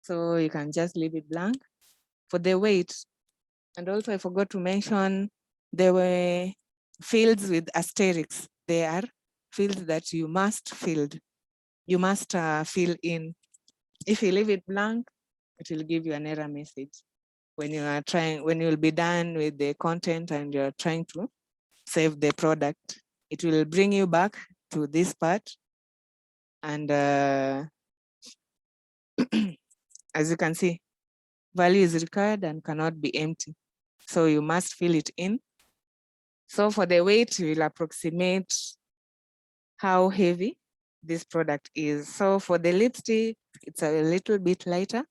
So you can just leave it blank. For the weight, and also I forgot to mention, there were fields with asterisks. They are fields that you must fill. You must fill in. If you leave it blank, it will give you an error message. When you'll be done with the content and you're trying to save the product, it will bring you back to this part. And as you can see, value is required and cannot be empty. So you must fill it in. So for the weight, we'll approximate how heavy this product is. So for the lipstick, it's a little bit lighter,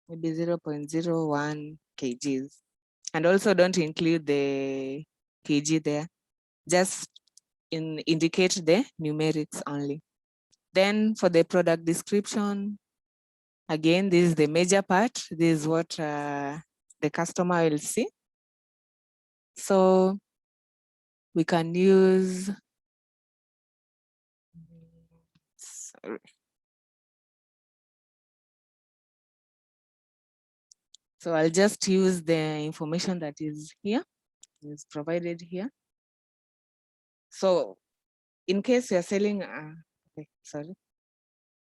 maybe 0.01 kgs. And also don't include the kg there. Just indicate the numerics only. Then for the product description, again, this is the major part. This is what the customer will see. So we can use, sorry. So I'll just use the information that is here, is provided here. So in case you're selling,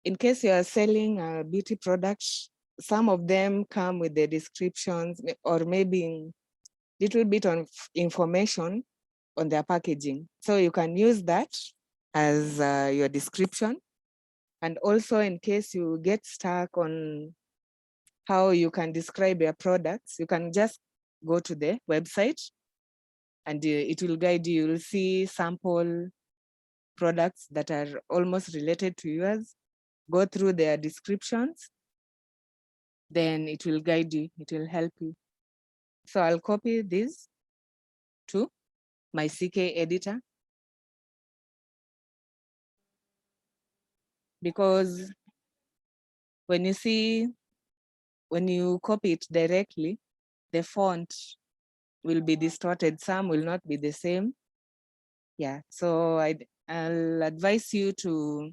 in case you are selling a beauty products, some of them come with the descriptions or maybe little bit of information on their packaging. So you can use that as your description. And also in case you get stuck on how you can describe your products, you can just go to the website and it will guide you. You'll see sample products that are almost related to yours, go through their descriptions, then it will guide you, it will help you. So I'll copy this to my CK editor, because when you copy it directly, the font will be distorted. Some will not be the same. Yeah, so I'll advise you to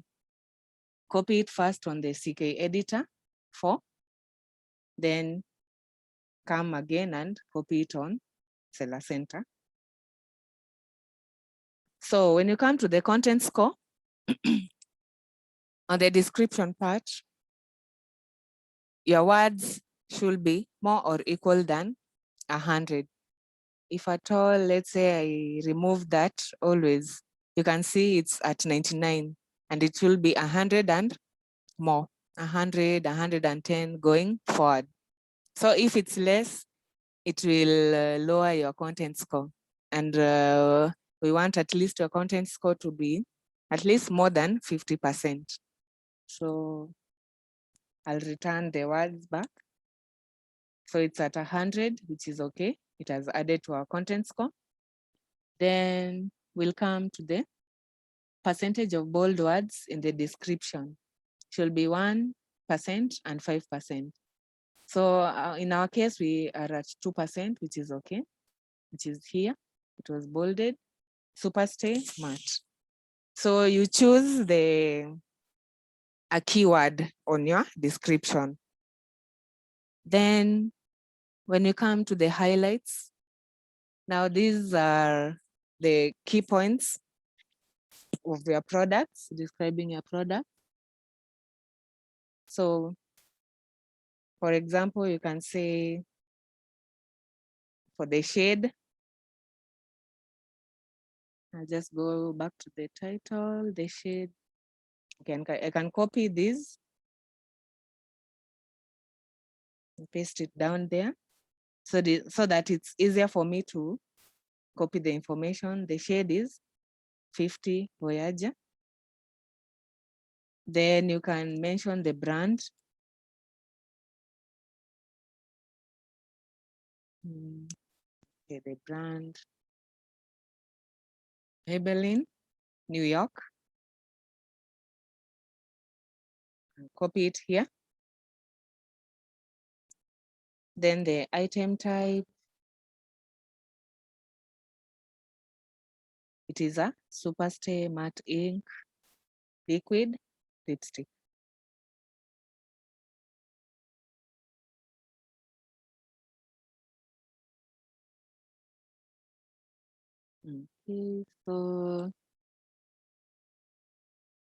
copy it first on the CK editor 4, then come again and copy it on Seller Center. So when you come to the content score, on the description part, your words should be more or equal than 100. If at all, let's say I remove that always, you can see it's at 99, and it will be 100 and more, 100, 110 going forward. So if it's less, it will lower your content score. And we want at least your content score to be at least more than 50%. So I'll return the words back. So it's at 100, which is okay. It has added to our content score. Then we'll come to the percentage of bold words in the description. It should be 1% and 5%. So in our case, we are at 2%, which is okay, which is here. It was bolded, superstay, matte. So you choose a keyword on your description. Then when you come to the highlights, now these are the key points of your products, describing your product. So for example, you can say for the shade, I'll just go back to the title, the shade. I can copy this and paste it down there so that it's easier for me to copy the information. The shade is 50 Voyager. Then you can mention the brand. Okay, the brand, Maybelline, New York. Copy it here. Then the item type, it is a Superstay Matte Ink Liquid Lipstick. Okay, so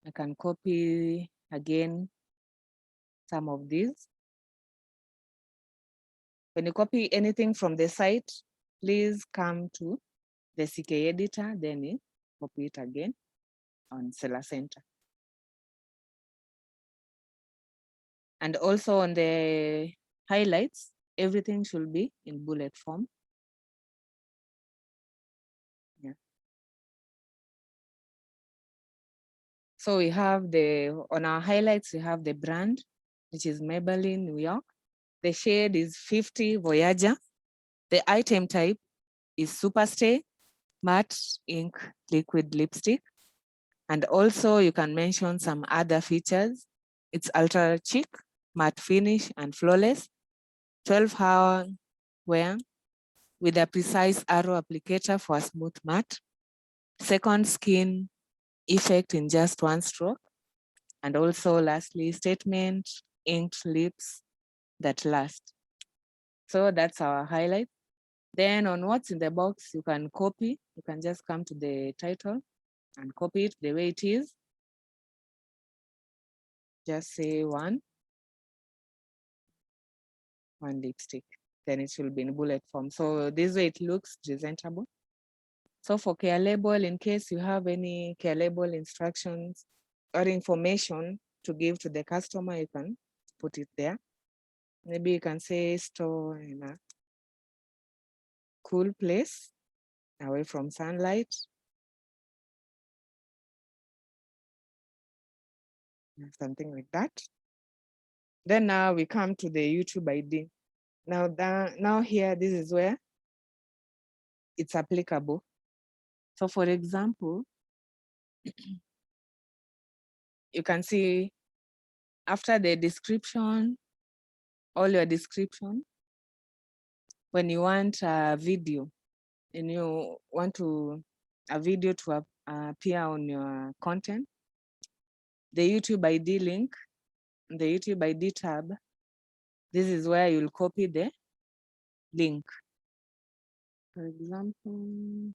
I can copy again some of these. When you copy anything from the site, please come to the CK editor, then you copy it again on Seller Center. And also on the highlights, everything should be in bullet form. Yeah. So we have on our highlights, we have the brand, which is Maybelline, New York. The shade is 50 Voyager. The item type is Superstay Matte Ink Liquid Lipstick. And also you can mention some other features. It's ultra chic, matte finish, and flawless. 12-hour wear with a precise arrow applicator for a smooth matte. Second skin effect in just one stroke. And also lastly, statement inked lips that last. So that's our highlight. Then on what's in the box, you can copy. You can just come to the title and copy it the way it is. Just say one lipstick. Then it will be in bullet form. So this way it looks presentable. So for care label, in case you have any care label instructions or information to give to the customer, you can put it there. Maybe you can say store in a cool place away from sunlight. something like that. Then now we come to the YouTube ID. Now here, this is where it's applicable. So for example, you can see after the description, all your description, when you want a video and you want a video to appear on your content, the YouTube ID link, the YouTube ID tab, this is where you'll copy the link. For example,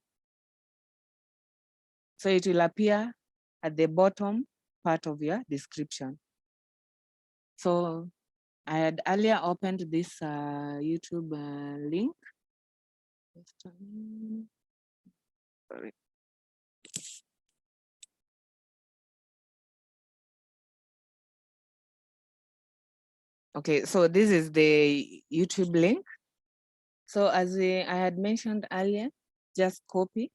so it will appear at the bottom part of your description. So I had earlier opened this YouTube link. Sorry. Okay, so this is the YouTube link. So as I had mentioned earlier, just copy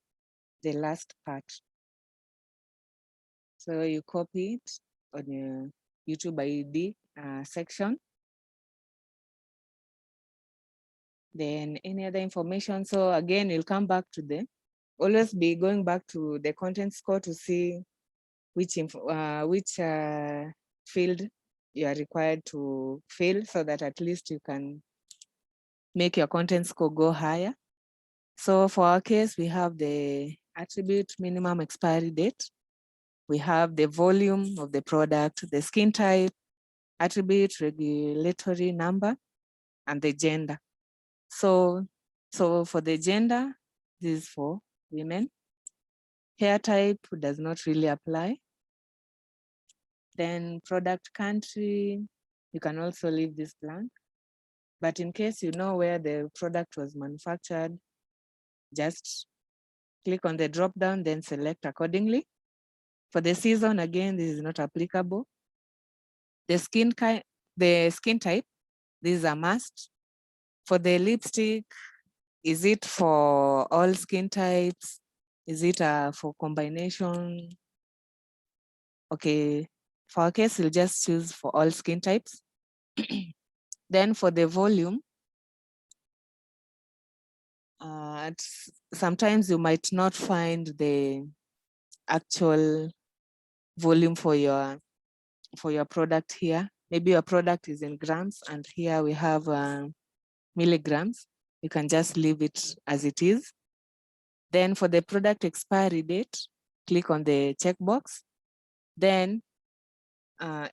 the last part. So you copy it on your YouTube ID section. Then any other information. So again, you'll come back to always be going back to the content score to see which field you are required to fill, so that at least you can make your content score go higher. So for our case, we have the attribute minimum expiry date. We have the volume of the product, the skin type, attribute, regulatory number, and the gender. So for the gender, this is for women. Hair type does not really apply. Then product country, you can also leave this blank. But in case you know where the product was manufactured, just click on the drop down, then select accordingly. For the season, again, this is not applicable. The skin type, this is a must. For the lipstick, is it for all skin types? Is it for combination? Okay, for our case, we'll just choose for all skin types. Then for the volume, sometimes you might not find the actual volume for your product here. Maybe your product is in grams and here we have milligrams. You can just leave it as it is. Then for the product expiry date, click on the checkbox. Then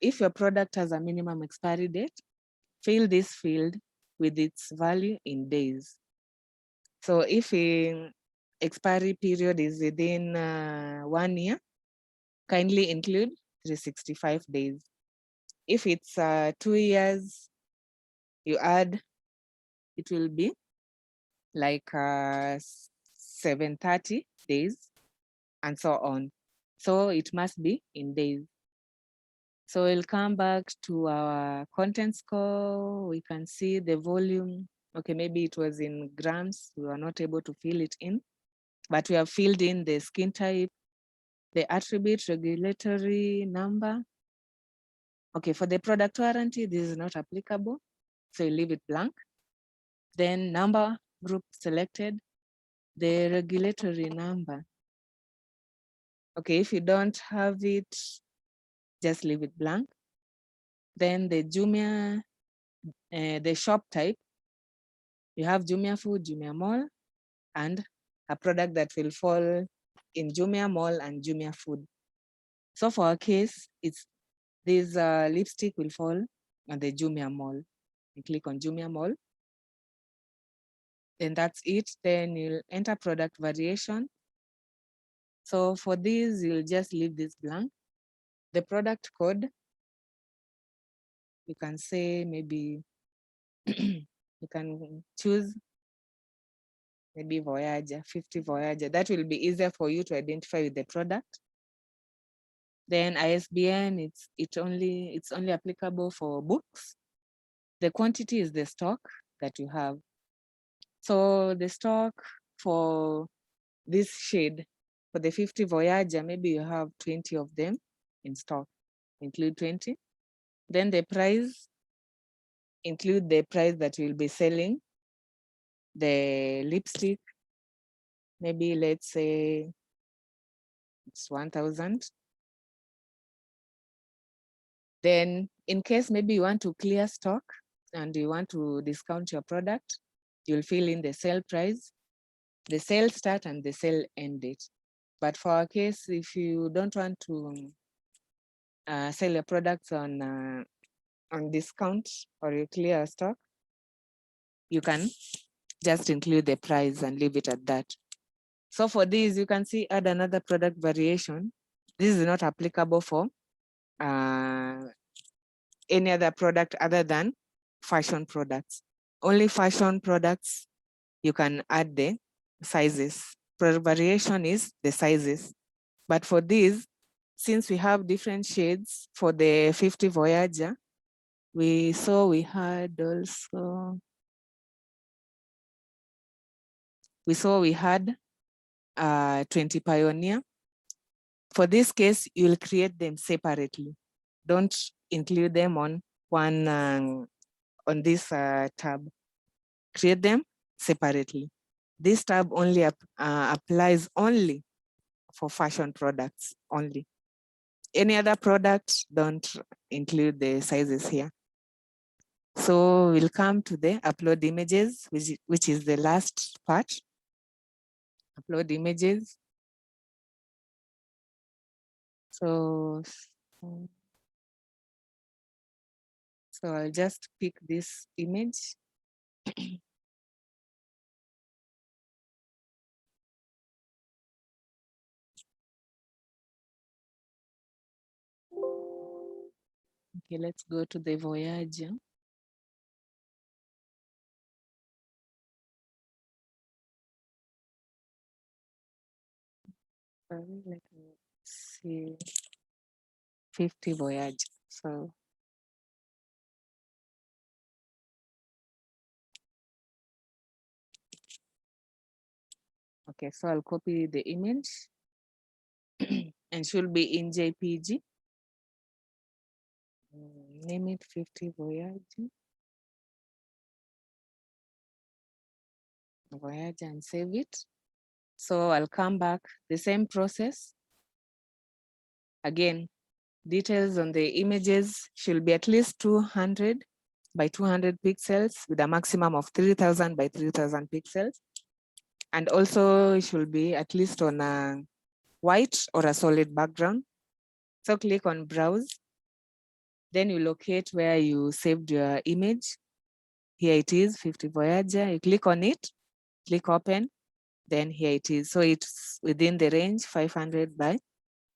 if your product has a minimum expiry date, fill this field with its value in days. So if the expiry period is within 1 year, kindly include 365 days. If it's 2 years, you add, it will be like 730 days and so on. So it must be in days. So we'll come back to our content score. We can see the volume. Okay, maybe it was in grams. We were not able to fill it in, but we have filled in the skin type, the attribute, regulatory number. Okay, for the product warranty, this is not applicable. So you leave it blank. Then number group selected, the regulatory number. Okay, if you don't have it, just leave it blank. Then the Jumia, the shop type, you have Jumia Food, Jumia Mall, and a product that will fall in Jumia Mall and Jumia Food. So for our case, it's this lipstick will fall on the Jumia Mall. You click on Jumia Mall. Then that's it. Then you'll enter product variation. So for this, you'll just leave this blank. The product code, you can say maybe you can choose maybe Voyager, 50 Voyager. That will be easier for you to identify with the product. Then ISBN, it's only applicable for books. The quantity is the stock that you have. So the stock for this shade, for the 50 Voyager, maybe you have 20 of them in stock. include 20. Then the price, include the price that you'll be selling the lipstick. Maybe let's say it's 1,000. Then in case maybe you want to clear stock and you want to discount your product, you'll fill in the sale price, the sale start and the sale end date. But for our case, if you don't want to sell your products on discount or you clear stock, you can just include the price and leave it at that. So for this, you can see add another product variation. This is not applicable for any other product other than fashion products. Only fashion products, you can add the sizes. Product variation is the sizes. But for this, since we have different shades for the 50 Voyager, we had 20 Pioneer. For this case, you'll create them separately. Don't include them on one on this tab. Create them separately. This tab only applies only for fashion products only. Any other product, don't include the sizes here. So we'll come to the upload images, which is the last part. Upload images. So I'll just pick this image. Okay, let's go to the Voyager. Let me see 50 Voyager. So okay, so I'll copy the image and should be in JPG. Name it 50 Voyager. Voyager and save it. So I'll come back, the same process. Again, details on the images should be at least 200 by 200 pixels with a maximum of 3,000 by 3,000 pixels. And also it should be at least on a white or a solid background. So click on browse. Then you locate where you saved your image. Here it is, 50 Voyager. You click on it, click open, then here it is. So it's within the range 500 by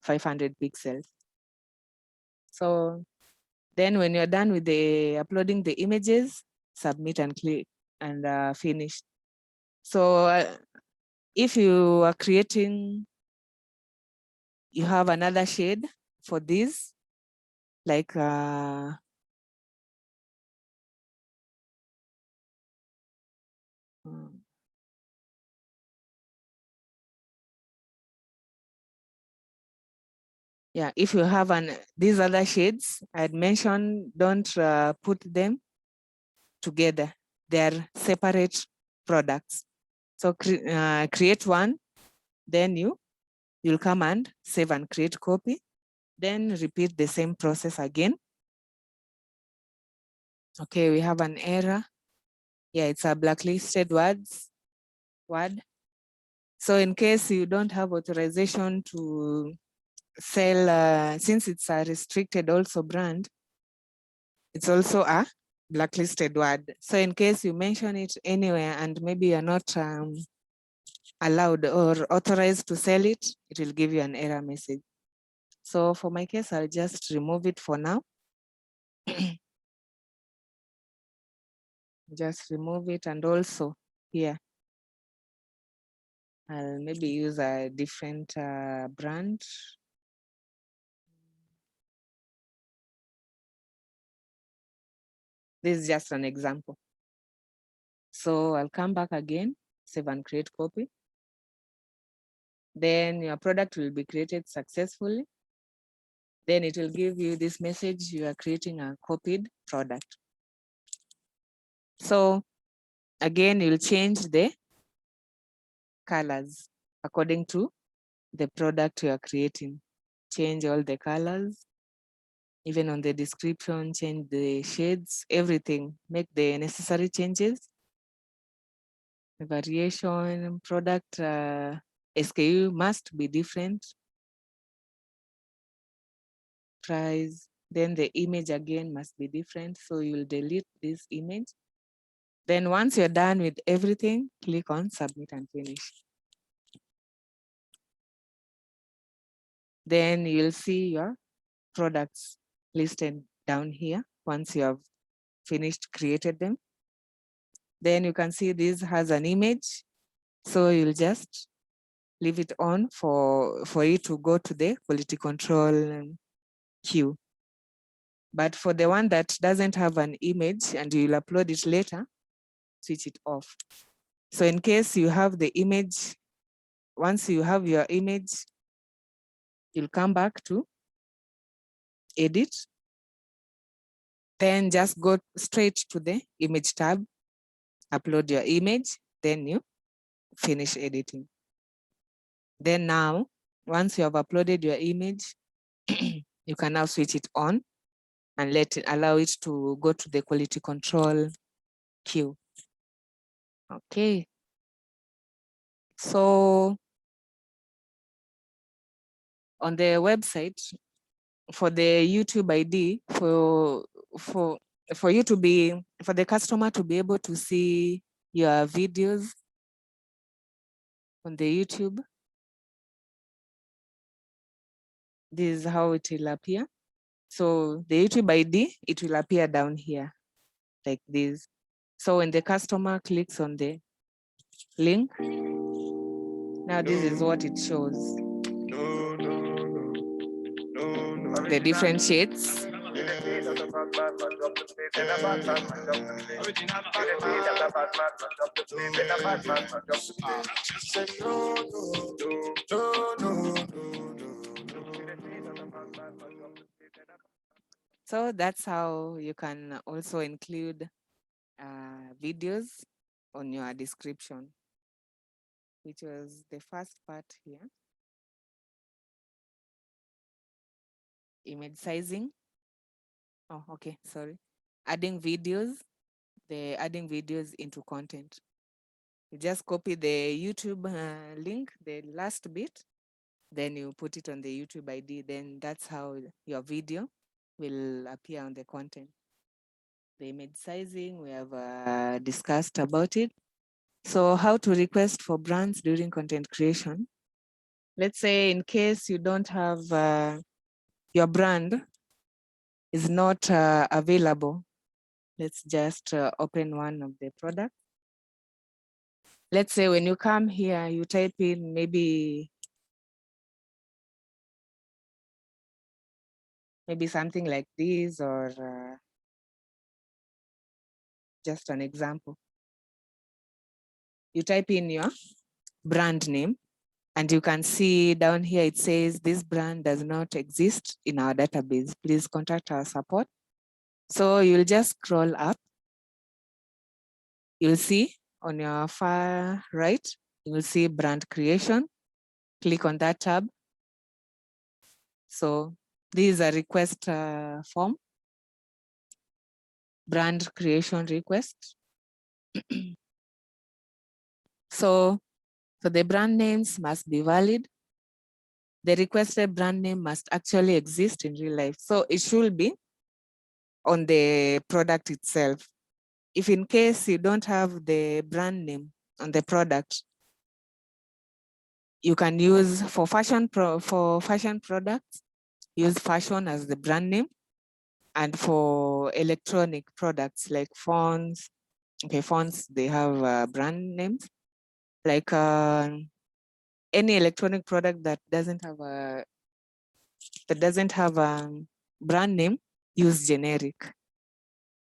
500 pixels. So then when you're done with the uploading the images, submit and click and finish. So if you are creating, you have another shade for this, like yeah, if you have these other shades I'd mentioned, don't put them together. They're separate products. So create one, then you'll come and save and create copy. Then repeat the same process again. Okay, we have an error. Yeah, it's a blacklisted word. So in case you don't have authorization to sell, since it's a restricted also brand, it's also a blacklisted word. So in case you mention it anywhere and maybe you're not allowed or authorized to sell it, it will give you an error message. So for my case, I'll just remove it for now. Just remove it, and also here, I'll maybe use a different brand. This is just an example. So I'll come back again, save and create copy. Then your product will be created successfully. Then it will give you this message, you are creating a copied product. So again, you'll change the colors according to the product you are creating. Change all the colors, even on the description, change the shades, everything, make the necessary changes. The variation, product SKU must be different. Price, then the image again must be different. So you'll delete this image. Then once you're done with everything, click on submit and finish. Then you'll see your products listed down here once you have finished created them. Then you can see this has an image. So you'll just leave it on for it to go to the quality control queue. But for the one that doesn't have an image and you'll upload it later, switch it off. So in case you have the image, once you have your image, you'll come back to edit, then just go straight to the image tab, upload your image, then you finish editing. Then now, once you have uploaded your image, you can now switch it on and allow it to go to the quality control queue. Okay. So on the website, for the YouTube ID, for you to be, for the customer to be able to see your videos on the YouTube, this is how it will appear. So the YouTube ID, it will appear down here like this. So when the customer clicks on the link, now this is what it shows. The different shades. So that's how you can also include videos on your description, which was the first part here. Image sizing. Oh, okay, sorry. Adding videos, adding videos into content. You just copy the YouTube link, the last bit, then you put it on the YouTube ID, then that's how your video will appear on the content. The image sizing, we have discussed about it. So how to request for brands during content creation. Let's say in case you don't have, your brand is not available. Let's just open one of the products. Let's say when you come here, you type in maybe something like this, or just an example. You type in your brand name, and you can see down here, it says this brand does not exist in our database. Please contact our support. So you'll just scroll up. You'll see on your far right, you will see brand creation. Click on that tab. So this is a request form, brand creation request. So the brand names must be valid. The requested brand name must actually exist in real life. So it should be on the product itself. If in case you don't have the brand name on the product, you can use for fashion products, use fashion as the brand name. And for electronic products like phones, okay, phones, they have brand names. Like any electronic product that doesn't have a brand name, use generic.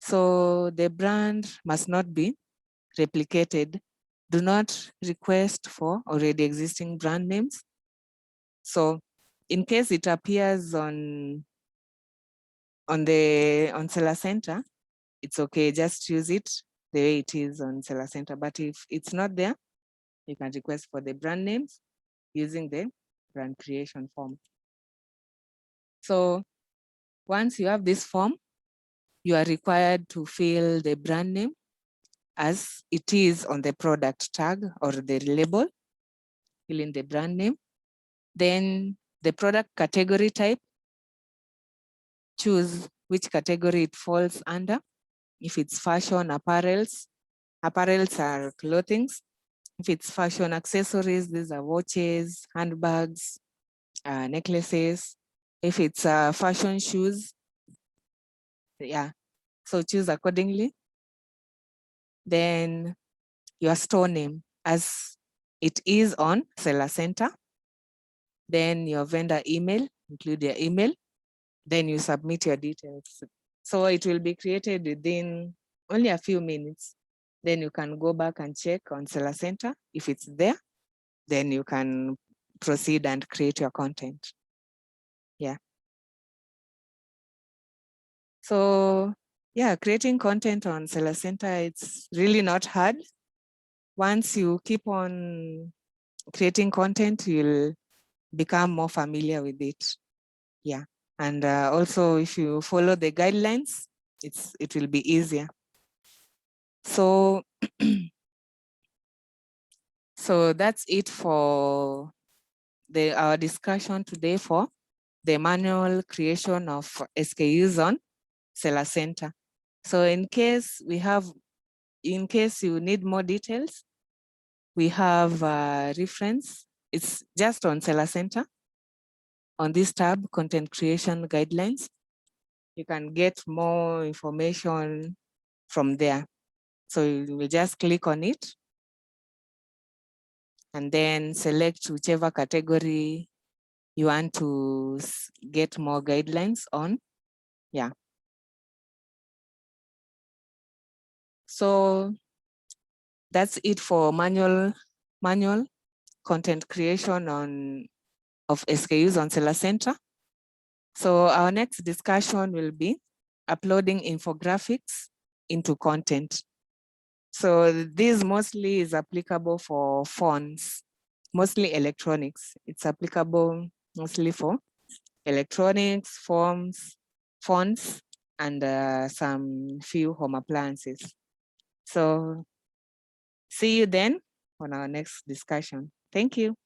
So the brand must not be replicated. Do not request for already existing brand names. So in case it appears on on Seller Center, it's okay, just use it the way it is on Seller Center. But if it's not there, you can request for the brand names using the brand creation form. So once you have this form, you are required to fill the brand name as it is on the product tag or the label, fill in the brand name. Then the product category type, choose which category it falls under. If it's fashion, apparels are clothing. If it's fashion accessories, these are watches, handbags, necklaces. If it's fashion shoes, yeah, so choose accordingly. Then your store name as it is on Seller Center. Then your vendor email, include your email. Then you submit your details. So it will be created within only a few minutes. Then you can go back and check on Seller Center. If it's there, then you can proceed and create your content. Yeah. So yeah, creating content on Seller Center, it's really not hard. Once you keep on creating content, you'll become more familiar with it. Yeah. And also if you follow the guidelines, it will be easier. So, so that's it for our discussion today for the manual creation of SKUs on Seller Center. So in case you need more details, we have a reference. It's just on Seller Center. On this tab, Content Creation Guidelines, you can get more information from there. So you will just click on it and then select whichever category you want to get more guidelines on. Yeah. So that's it for manual content creation of SKUs on Seller Center. So our next discussion will be uploading infographics into content. So this mostly is applicable for phones, mostly electronics. It's applicable mostly for electronics, phones, and some few home appliances. So see you then on our next discussion. Thank you.